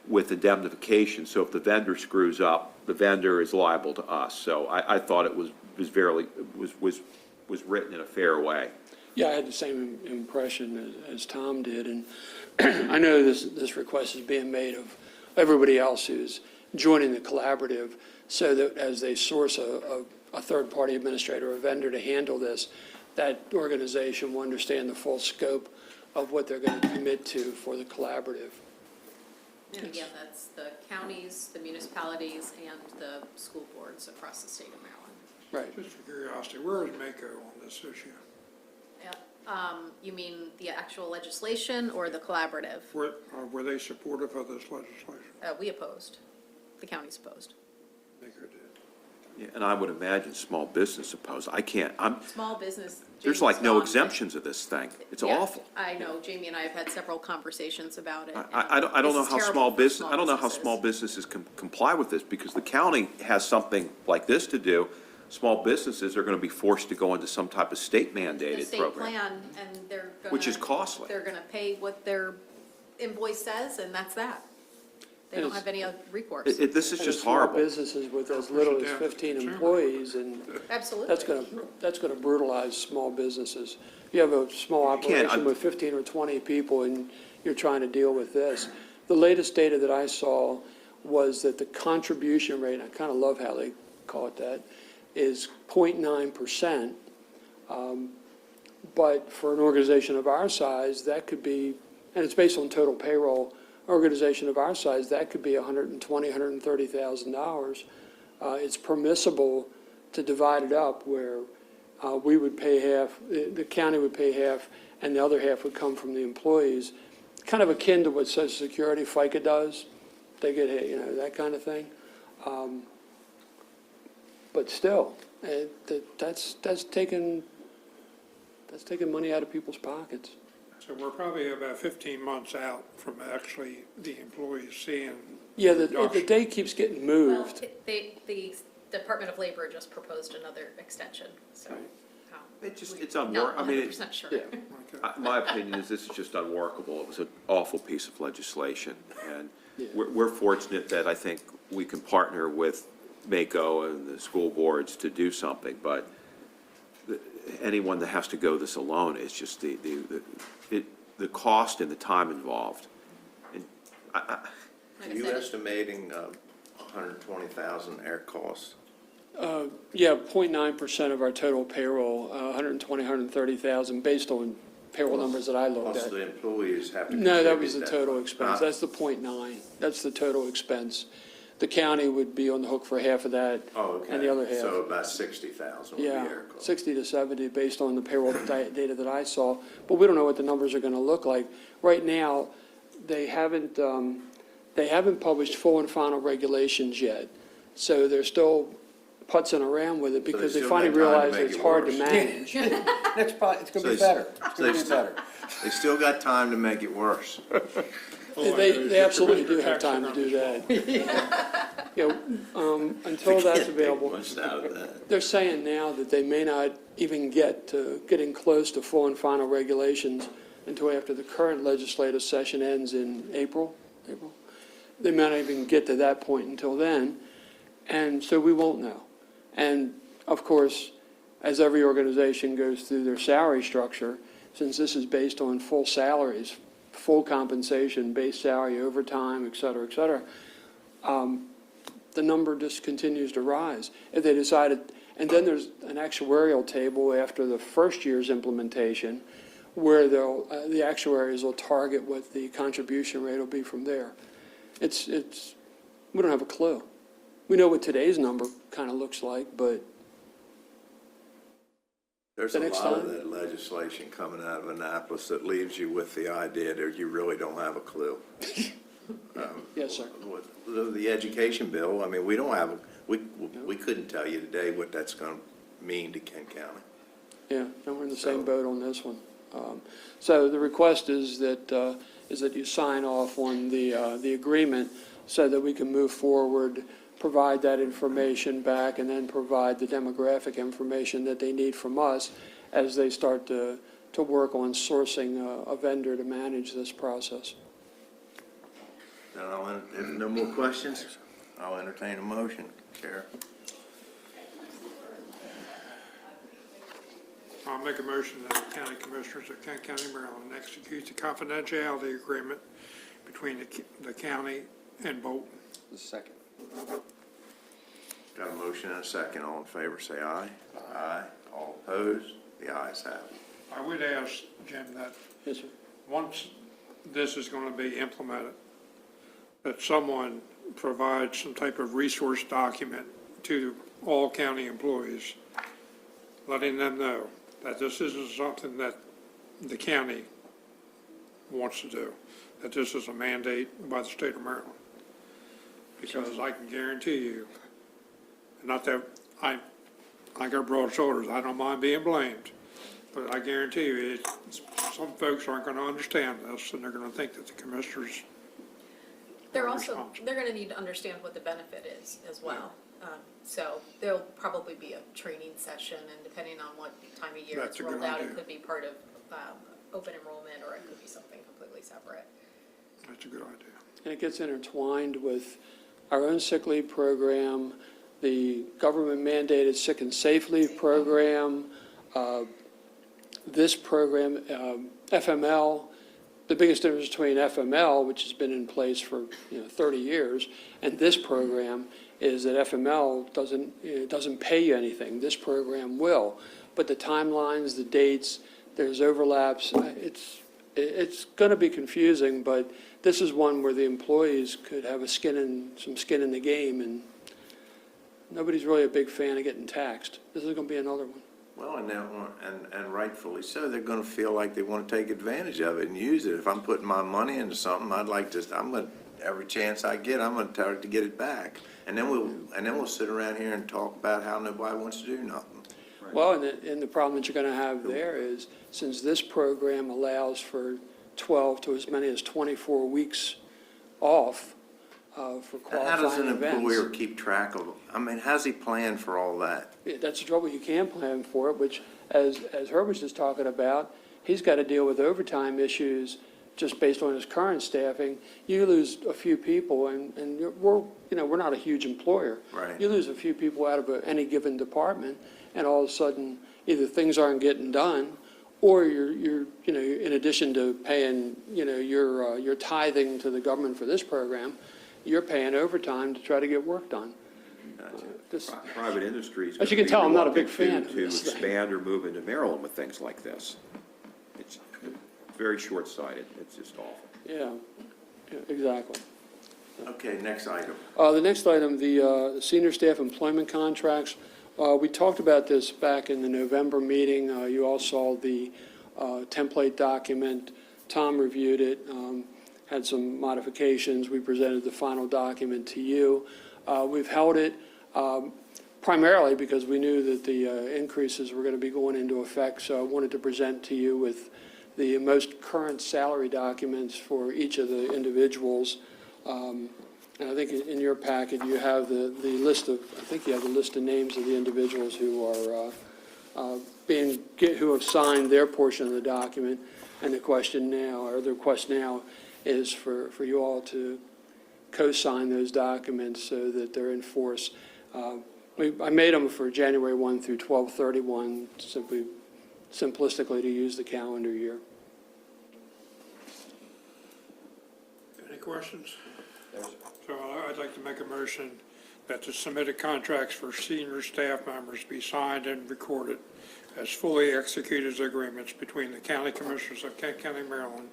with indemnification. So if the vendor screws up, the vendor is liable to us. So I thought it was written in a fair way. Yeah, I had the same impression as Tom did, and I know this request is being made of everybody else who's joining the collaborative, so that as they source a third-party administrator, a vendor to handle this, that organization will understand the full scope of what they're going to commit to for the collaborative. And again, that's the counties, the municipalities, and the school boards across the state of Maryland. Right. Just for curiosity, where is MACO on this issue? You mean the actual legislation or the collaborative? Were they supportive of this legislation? We opposed. The county's opposed. MACO did. Yeah, and I would imagine small business opposed. Small business. There's Jamie's like no gone. exemptions of this thing. It's Yeah, awful. I know. Jamie and I have had several conversations about it. I don't know This is how terrible small for business, I don't know how businesses. small businesses can comply with this, because the county has something like this to do. Small businesses are going to be forced to go into some type of state The mandated state program. plan, and they're gonna. Which is costly. They're gonna pay what their invoice says, and that's that. They And don't it's- have any other recourse. This is And just small horrible. businesses with as little as 15 employees, and Absolutely. that's going to brutalize small businesses. If you have a small operation with 15 or 20 people and you're trying to deal with this. The latest data that I saw was that the contribution rate, and I kind of love how they call it that, is 0.9%. But for an organization of our size, that could be, and it's based on total payroll, organization of our size, that could be $120,000, $130,000. It's permissible to divide it up where we would pay half, the county would pay half, and the other half would come from the employees. Kind of akin to what Social Security, FICA does. They get, that kind of thing. But still, that's taking money out of people's pockets. So we're probably about 15 months out from actually the employees seeing. Yeah, the reduction. date keeps getting Well, moved. the Department of Labor just proposed another extension, so. It's Not unworkable. I mean, 100% sure. Yeah. my opinion is this is just unworkable. It was an awful piece of legislation. And Yeah. we're fortunate that I think we can partner with MACO and the school boards to do something, but anyone that has to go this alone is just the cost and the time involved. And Like Are I you said, estimating 120,000 air costs? Yeah, 0.9% of our total payroll, 120, 130,000, based on payroll numbers that I looked Plus at. the employees have to No, that contribute was the total expense. That's the 0.9. That's the total expense. The county would be on the hook for half of that. Oh, okay. And the other half. So about 60,000 would be Yeah, air costs. 60 to 70, based on the payroll data that I saw. But we don't know what the numbers are going to look like. Right now, they haven't published full and final regulations yet. So they're still putzing around with it because they still finally got time to realize make it's it hard to worse. manage. Next, it's gonna So be they- better. It's gonna they- be better. They still got time to make it worse. They absolutely do have time to do that. You know, until that's available. Much out of that. They're saying now that they may not even get to getting close to full and final regulations until after the current legislative session ends in April. They may not even get to that point until then, and so we won't know. And of course, as every organization goes through their salary structure, since this is based on full salaries, full compensation, base salary, overtime, et cetera, the number just continues to rise. If they decided, and then there's an actuarial table after the first year's implementation where the actuaries will target what the contribution rate will be from there. We don't have a clue. We know what today's number kind of looks like, but There's The a next lot of time? that legislation coming out of Annapolis that leaves you with the idea that you really don't have a clue. yes, sir. With the education bill, I mean, we don't have, we couldn't tell you today what that's going to mean to Kent County. Yeah, and we're in the same boat on this one. So the request is that you sign off on the agreement so that we can move forward, provide that information back, and then provide the demographic information that they need from us as they start to work on sourcing a vendor to manage this process. Then if no more questions, I'll entertain a motion. Chair. I'll make a motion that the county commissioners of Kent County, Maryland execute the confidentiality agreement between the county and Bolton. The second. Got a motion and a second. All in favor, say aye. Aye. All opposed? The ayes have it. I would ask, Jim, that Yes, sir. once this is going to be implemented, that someone provides some type of resource document to all county employees, letting them know that this isn't something that the county wants to do, that this is a mandate by the state of Maryland. Because I can guarantee you, not that I got broad shoulders, I don't mind being blamed, but I guarantee you, some folks aren't going to understand this, and they're going to think that the commissioners They're are also, responsible. they're gonna need to understand what the benefit is as well. So there'll probably be a training session, and depending on what time of year That's it's a good rolled out, idea. it could be part of open enrollment, or it could be something completely separate. That's a good idea. And it gets intertwined with our own sick leave program, the government mandated sick and safe leave program, this program, FML. The biggest difference between FML, which has been in place for 30 years, and this program is that FML doesn't pay you anything. This program will. But the timelines, the dates, there's overlaps. It's going to be confusing, but this is one where the employees could have some skin in the game, and nobody's really a big fan of getting taxed. This is going to be another one. Well, and rightfully so, they're going to feel like they want to take advantage of it and use it. If I'm putting my money into something, every chance I get, I'm going to try to get it back. And then we'll sit around here and talk about how nobody wants to do nothing. Well, and the problem that you're going to have there is, since this program allows for 12 to as many as 24 weeks off for And how does qualifying an events. employer keep track of, how's he plan for all that? That's the trouble, you can plan for it, which, as Herb was just talking about, he's got to deal with overtime issues just based on his current staffing. You lose a few people, and we're not a huge employer. Right. You lose a few people out of any given department, and all of a sudden, either things aren't getting done, or you're in addition to paying, your tithing to the government for this program, you're paying overtime to try to get work done. Private industry is As you going can to be tell, I'm not a big reluctant fan of to this thing. expand or move into Maryland with things like this. It's very short-sighted. It's just awful. Yeah, exactly. Okay, next item. The next item, the senior staff employment contracts. We talked about this back in the November meeting. You all saw the template document. Tom reviewed it, had some modifications. We presented the final document to you. We've held it. primarily because we knew that the increases were going to be going into effect. So I wanted to present to you with the most current salary documents for each of the individuals. And I think in your packet, you have the list of, I think you have the list of names of the individuals who are who have signed their portion of the document. And the question now, or the request now, is for you all to co-sign those documents so that they're in force. I made them for January 1 through 12/31, simplistically to use the calendar year. Any questions? So I'd like to make a motion that the submitted contracts for senior staff members be signed and recorded as fully executed agreements between the county commissioners of Kent County, Maryland,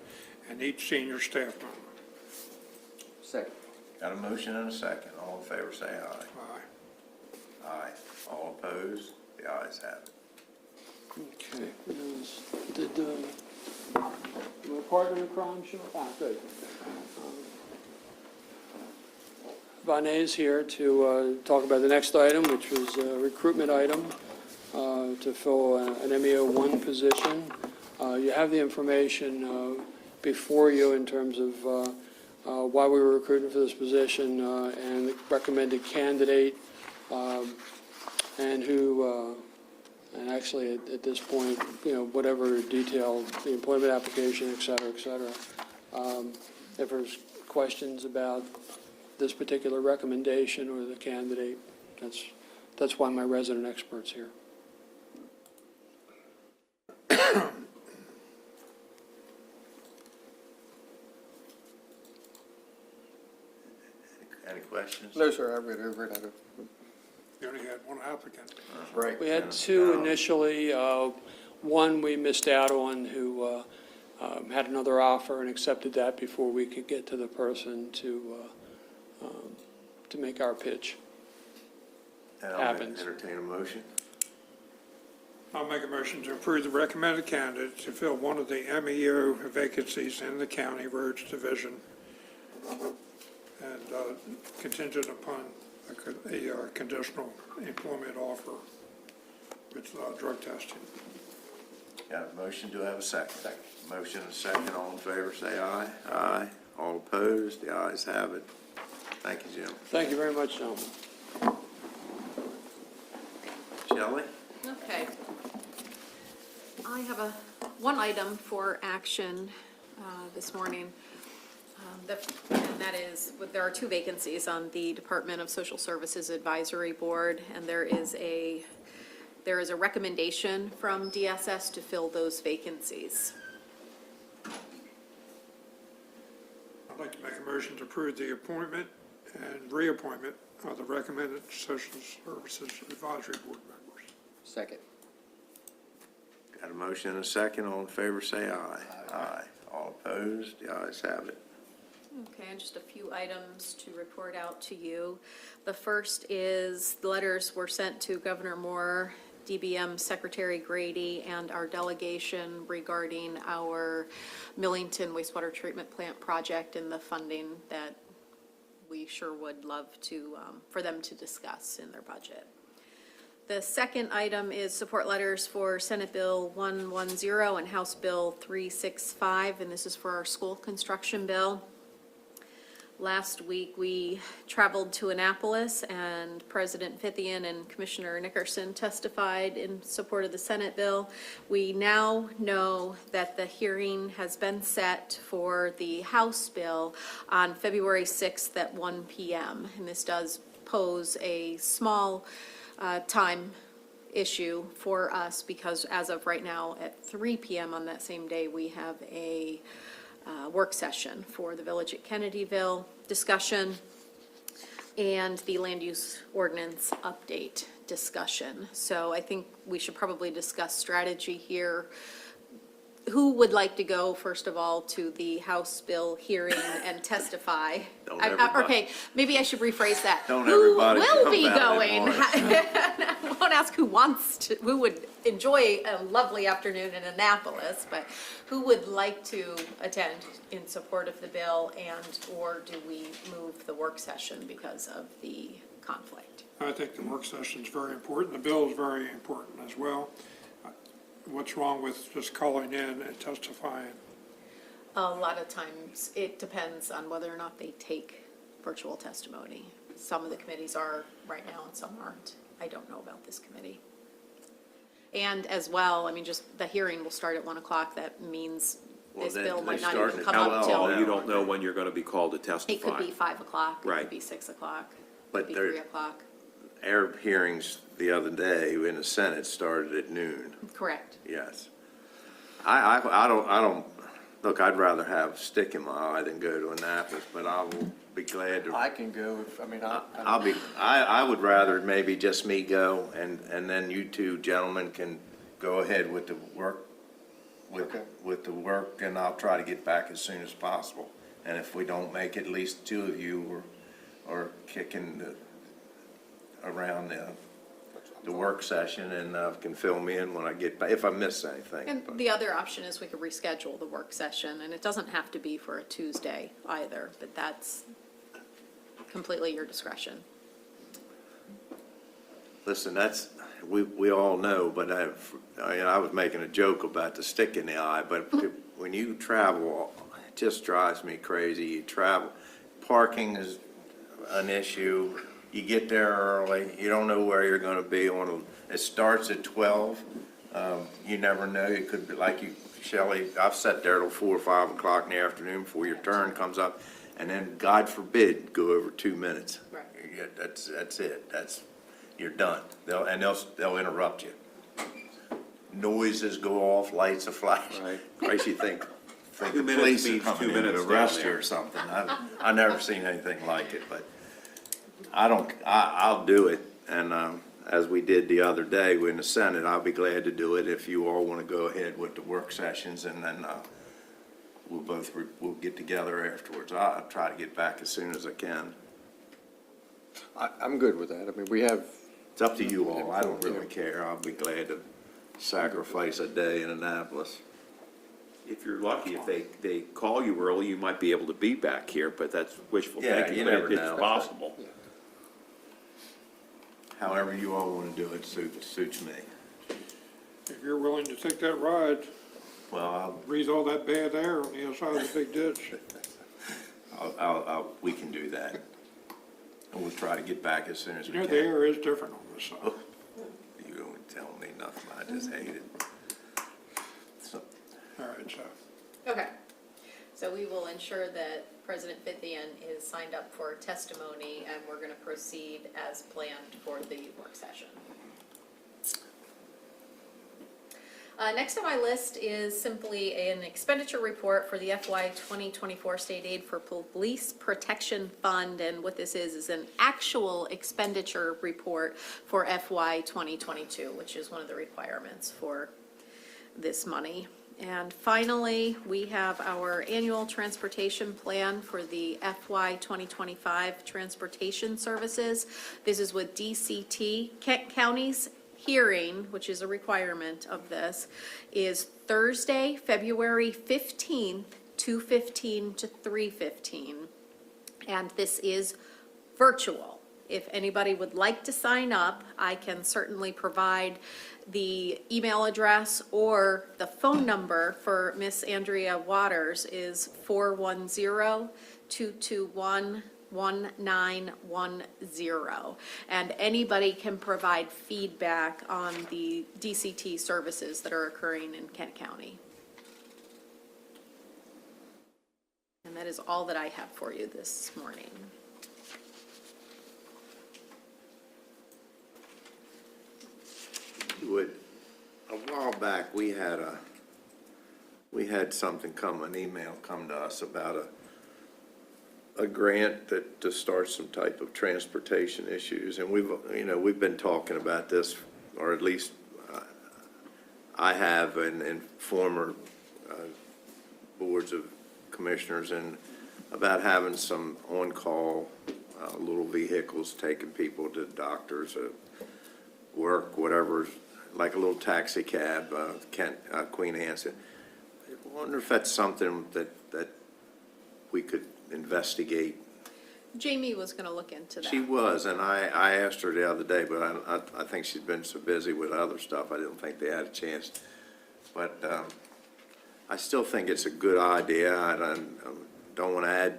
and each senior staff member. Second. Got a motion and a second. All in favor, say aye. Aye. Aye. All opposed? The ayes have it. Okay. Did my partner in crime show up? Ah, good. Vanessa's here to talk about the next item, which was a recruitment item to fill an MEO1 position. You have the information before you in terms of why we were recruiting for this position and the recommended candidate and who, and actually at this point, whatever detail, the employment application, et cetera, et cetera. If there's questions about this particular recommendation or the candidate, that's why my resident expert's here. Any questions? No, sir, I read it. You only had one applicant. Right. We had two initially. One we missed out on who had another offer and accepted that before we could get to the person to make our pitch. And I'll Happens. entertain a motion. I'll make a motion to approve the recommended candidate to fill one of the MEO vacancies in the county roads division and contingent upon a conditional employment offer with drug testing. Got a motion, do I have a second? Second. Motion and a second, all in favor, say aye. Aye. All opposed, the ayes have it. Thank you, Jim. Thank you very much, gentlemen. Shelley? Okay. I have one item for action this morning. And that is, there are two vacancies on the Department of Social Services Advisory Board, and there is a recommendation from DSS to fill those vacancies. I'd like to make a motion to approve the appointment and reappointment of the recommended Social Services Advisory Board members. Second. Got a motion and a second, all in favor, say aye. Aye. All opposed, the ayes have it. Okay, and just a few items to report out to you. The first is the letters were sent to Governor Moore, DBM Secretary Grady, and our delegation regarding our Millington wastewater treatment plant project and the funding that we sure would love to, for them to discuss in their budget. The second item is support letters for Senate Bill 110 and House Bill 365, and this is for our school construction bill. Last week, we traveled to Annapolis, and President Fithian and Commissioner Nickerson testified in support of the Senate bill. We now know that the hearing has been set for the House bill on February 6th at 1 p.m., and this does pose a small time issue for us because as of right now at 3 p.m. on that same day, we have a work session for the Village at Kennedyville discussion and the land use ordinance update discussion. So I think we should probably discuss strategy here. Who would like to go, first of all, to the House bill hearing and testify? Don't everybody. Okay, maybe I should rephrase that. Don't everybody Who will jump be out at going? I won't ask who wants to, who would enjoy a lovely afternoon in Annapolis, but who would like to attend in support of the bill, and or do we move the work session because of the conflict? I think the work session's very important. The bill is very important as well. What's wrong with just calling in and testifying? A lot of times, it depends on whether or not they take virtual testimony. Some of the committees are right now and some aren't. I don't know about this committee. And as well, I mean, just the hearing will start at 1 o'clock. That means Well, this then bill they might not start even at come up how long? till, You don't know when you're going to be called to testify. it could be 5 o'clock, it Right. could be 6 o'clock, it But could be there- 3 o'clock. Our hearings the other day in the Senate started at noon. Correct. Yes. I don't, look, I'd rather have a stick in my eye than go to Annapolis, but I will be glad to. I can go if, I mean, I would rather maybe just me go, and then you two gentlemen can go ahead with the work, with the work, and I'll try to get back as soon as possible. And if we don't make it, at least two of you are kicking around the work session, and can fill me in when I get back, if I miss anything. And the other option is we could reschedule the work session, and it doesn't have to be for a Tuesday either, but that's completely your discretion. Listen, that's, we all know, but I was making a joke about the stick in the eye, but when you travel, it just drives me crazy. You travel, parking is an issue. You get there early, you don't know where you're gonna be it starts at 12. You never know, it could be like you, Shelley, I've sat there till 4 or 5 o'clock in the afternoon before your turn comes up, and then, God forbid, go over 2 minutes. Right. Yeah, that's it, you're done. They'll interrupt you. Noises go off, lights will flash. Right. Christ, you think 2 the minutes police are means 2 coming in to minutes arrest down you there. or something. I've never seen anything like it, but I'll do it. And as we did the other day in the Senate, I'll be glad to do it if you all want to go ahead with the work sessions, and then we'll get together afterwards. I'll try to get back as soon as I can. I'm good with that. I mean, we have, It's up to you all. I don't really care. I'll be glad to sacrifice a day in Annapolis. If you're lucky, if they call you early, you might be able to be back here, but that's wishful Yeah, thinking. you but never it's know. possible. However you all want to do it suits me. If you're willing to take that ride, Well, breathe all that bad air on the other side of the big ditch. we can do that. And we'll try to get back as soon as we You know, can. the air is different on this side. You don't tell me nothing. I just hate it. So, All right, so. Okay, so we will ensure that President Fithian is signed up for testimony, and we're gonna proceed as planned for the work session. Next on my list is simply an expenditure report for the FY 2024 State Aid for Police Protection Fund, and what this is an actual expenditure report for FY 2022, which is one of the requirements for this money. And finally, we have our annual transportation plan for the FY 2025 transportation services. This is with DCT. Kent County's hearing, which is a requirement of this, is Thursday, February 15th, 2:15 to 3:15. And this is virtual. If anybody would like to sign up, I can certainly provide the email address, or the phone number for Miss Andrea Waters is 410-221-1910. And anybody can provide feedback on the DCT services that are occurring in Kent County. And that is all that I have for you this morning. a while back, we had something an email come to us about a grant to start some type of transportation issues, and we've been talking about this, or at least I have, in former boards of commissioners, and about having some on-call little vehicles taking people to doctors, work, whatever, like a little taxi cab, Queen Anne said. I wonder if that's something that we could investigate. Jamie was going to look into that. She was, and I asked her the other day, but I think she's been so busy with other stuff, I didn't think they had a chance. But I still think it's a good idea. I don't want to add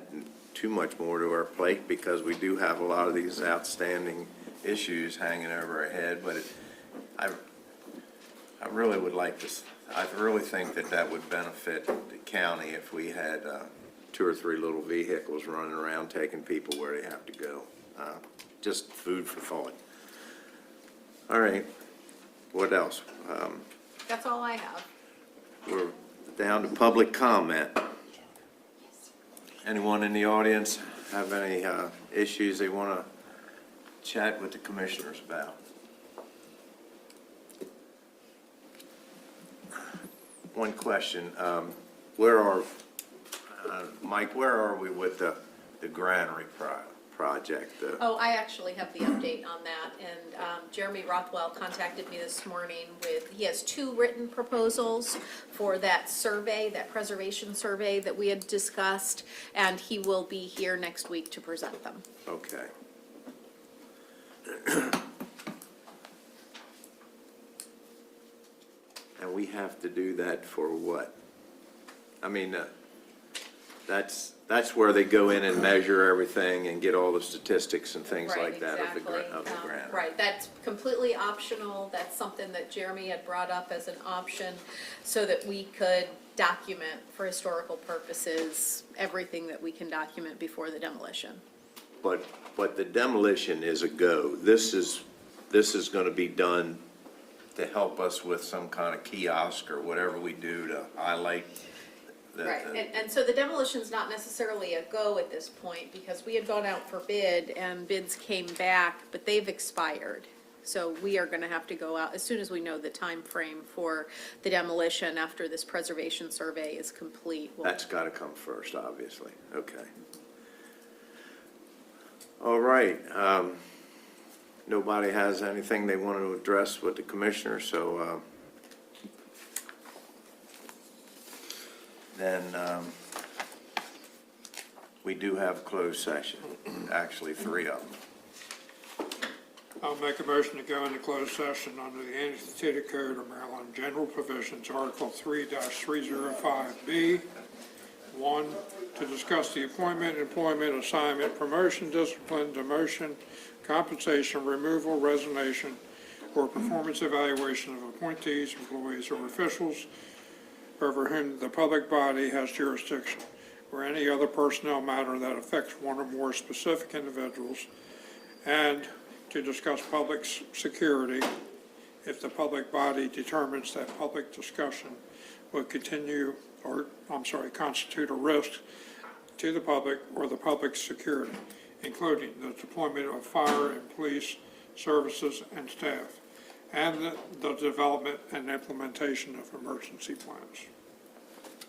too much more to our plate because we do have a lot of these outstanding issues hanging over our head, but I really would like to, I really think that would benefit the county if we had 2 or 3 little vehicles running around taking people where they have to go. Just food for thought. All right, what else? That's all I have. We're down to public comment. Anyone in the audience have any issues they want to chat with the commissioners about? One question, Mike, where are we with the granary project? Oh, I actually have the update on that, and Jeremy Rothwell contacted me this morning he has 2 written proposals for that survey, that preservation survey that we had discussed, and he will be here next week to present them. Okay. And we have to do that for what? I mean, that's where they go in and measure everything and get all the statistics and things like that of the grant. Right, that's completely optional. That's something that Jeremy had brought up as an option so that we could document for historical purposes everything that we can document before the demolition. But the demolition is a go. This is going to be done to help us with some kind of kiosk or whatever we do to highlight Right, and so the demolition's not necessarily a go at this point, because we had gone out for bid, and bids came back, but they've expired. So we are gonna have to go out, as soon as we know the time frame for the demolition after this preservation survey is complete. That's got to come first, obviously. Okay. All right. Nobody has anything they want to address with the commissioner, so then we do have closed session, actually 3 of them. I'll make a motion to go into closed session under the Annotated Code of Maryland, General Provisions, Article 3-305B. 1, to discuss the appointment, employment, assignment, promotion, discipline, demotion, compensation, removal, resignation, or performance evaluation of appointees, employees, or officials over whom the public body has jurisdiction, or any other personnel matter that affects one or more specific individuals, and to discuss public security if the public body determines that public discussion will constitute a risk to the public or the public's security, including the deployment of fire and police services and staff, and the development and implementation of emergency plans.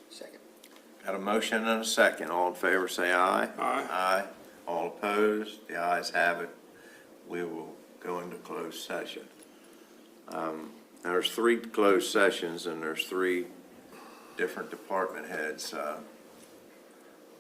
Second. Got a motion and a second. All in favor, say aye. Aye. Aye. All opposed? The ayes have it. We will go into closed session. There's 3 closed sessions, and there's 3 different department heads.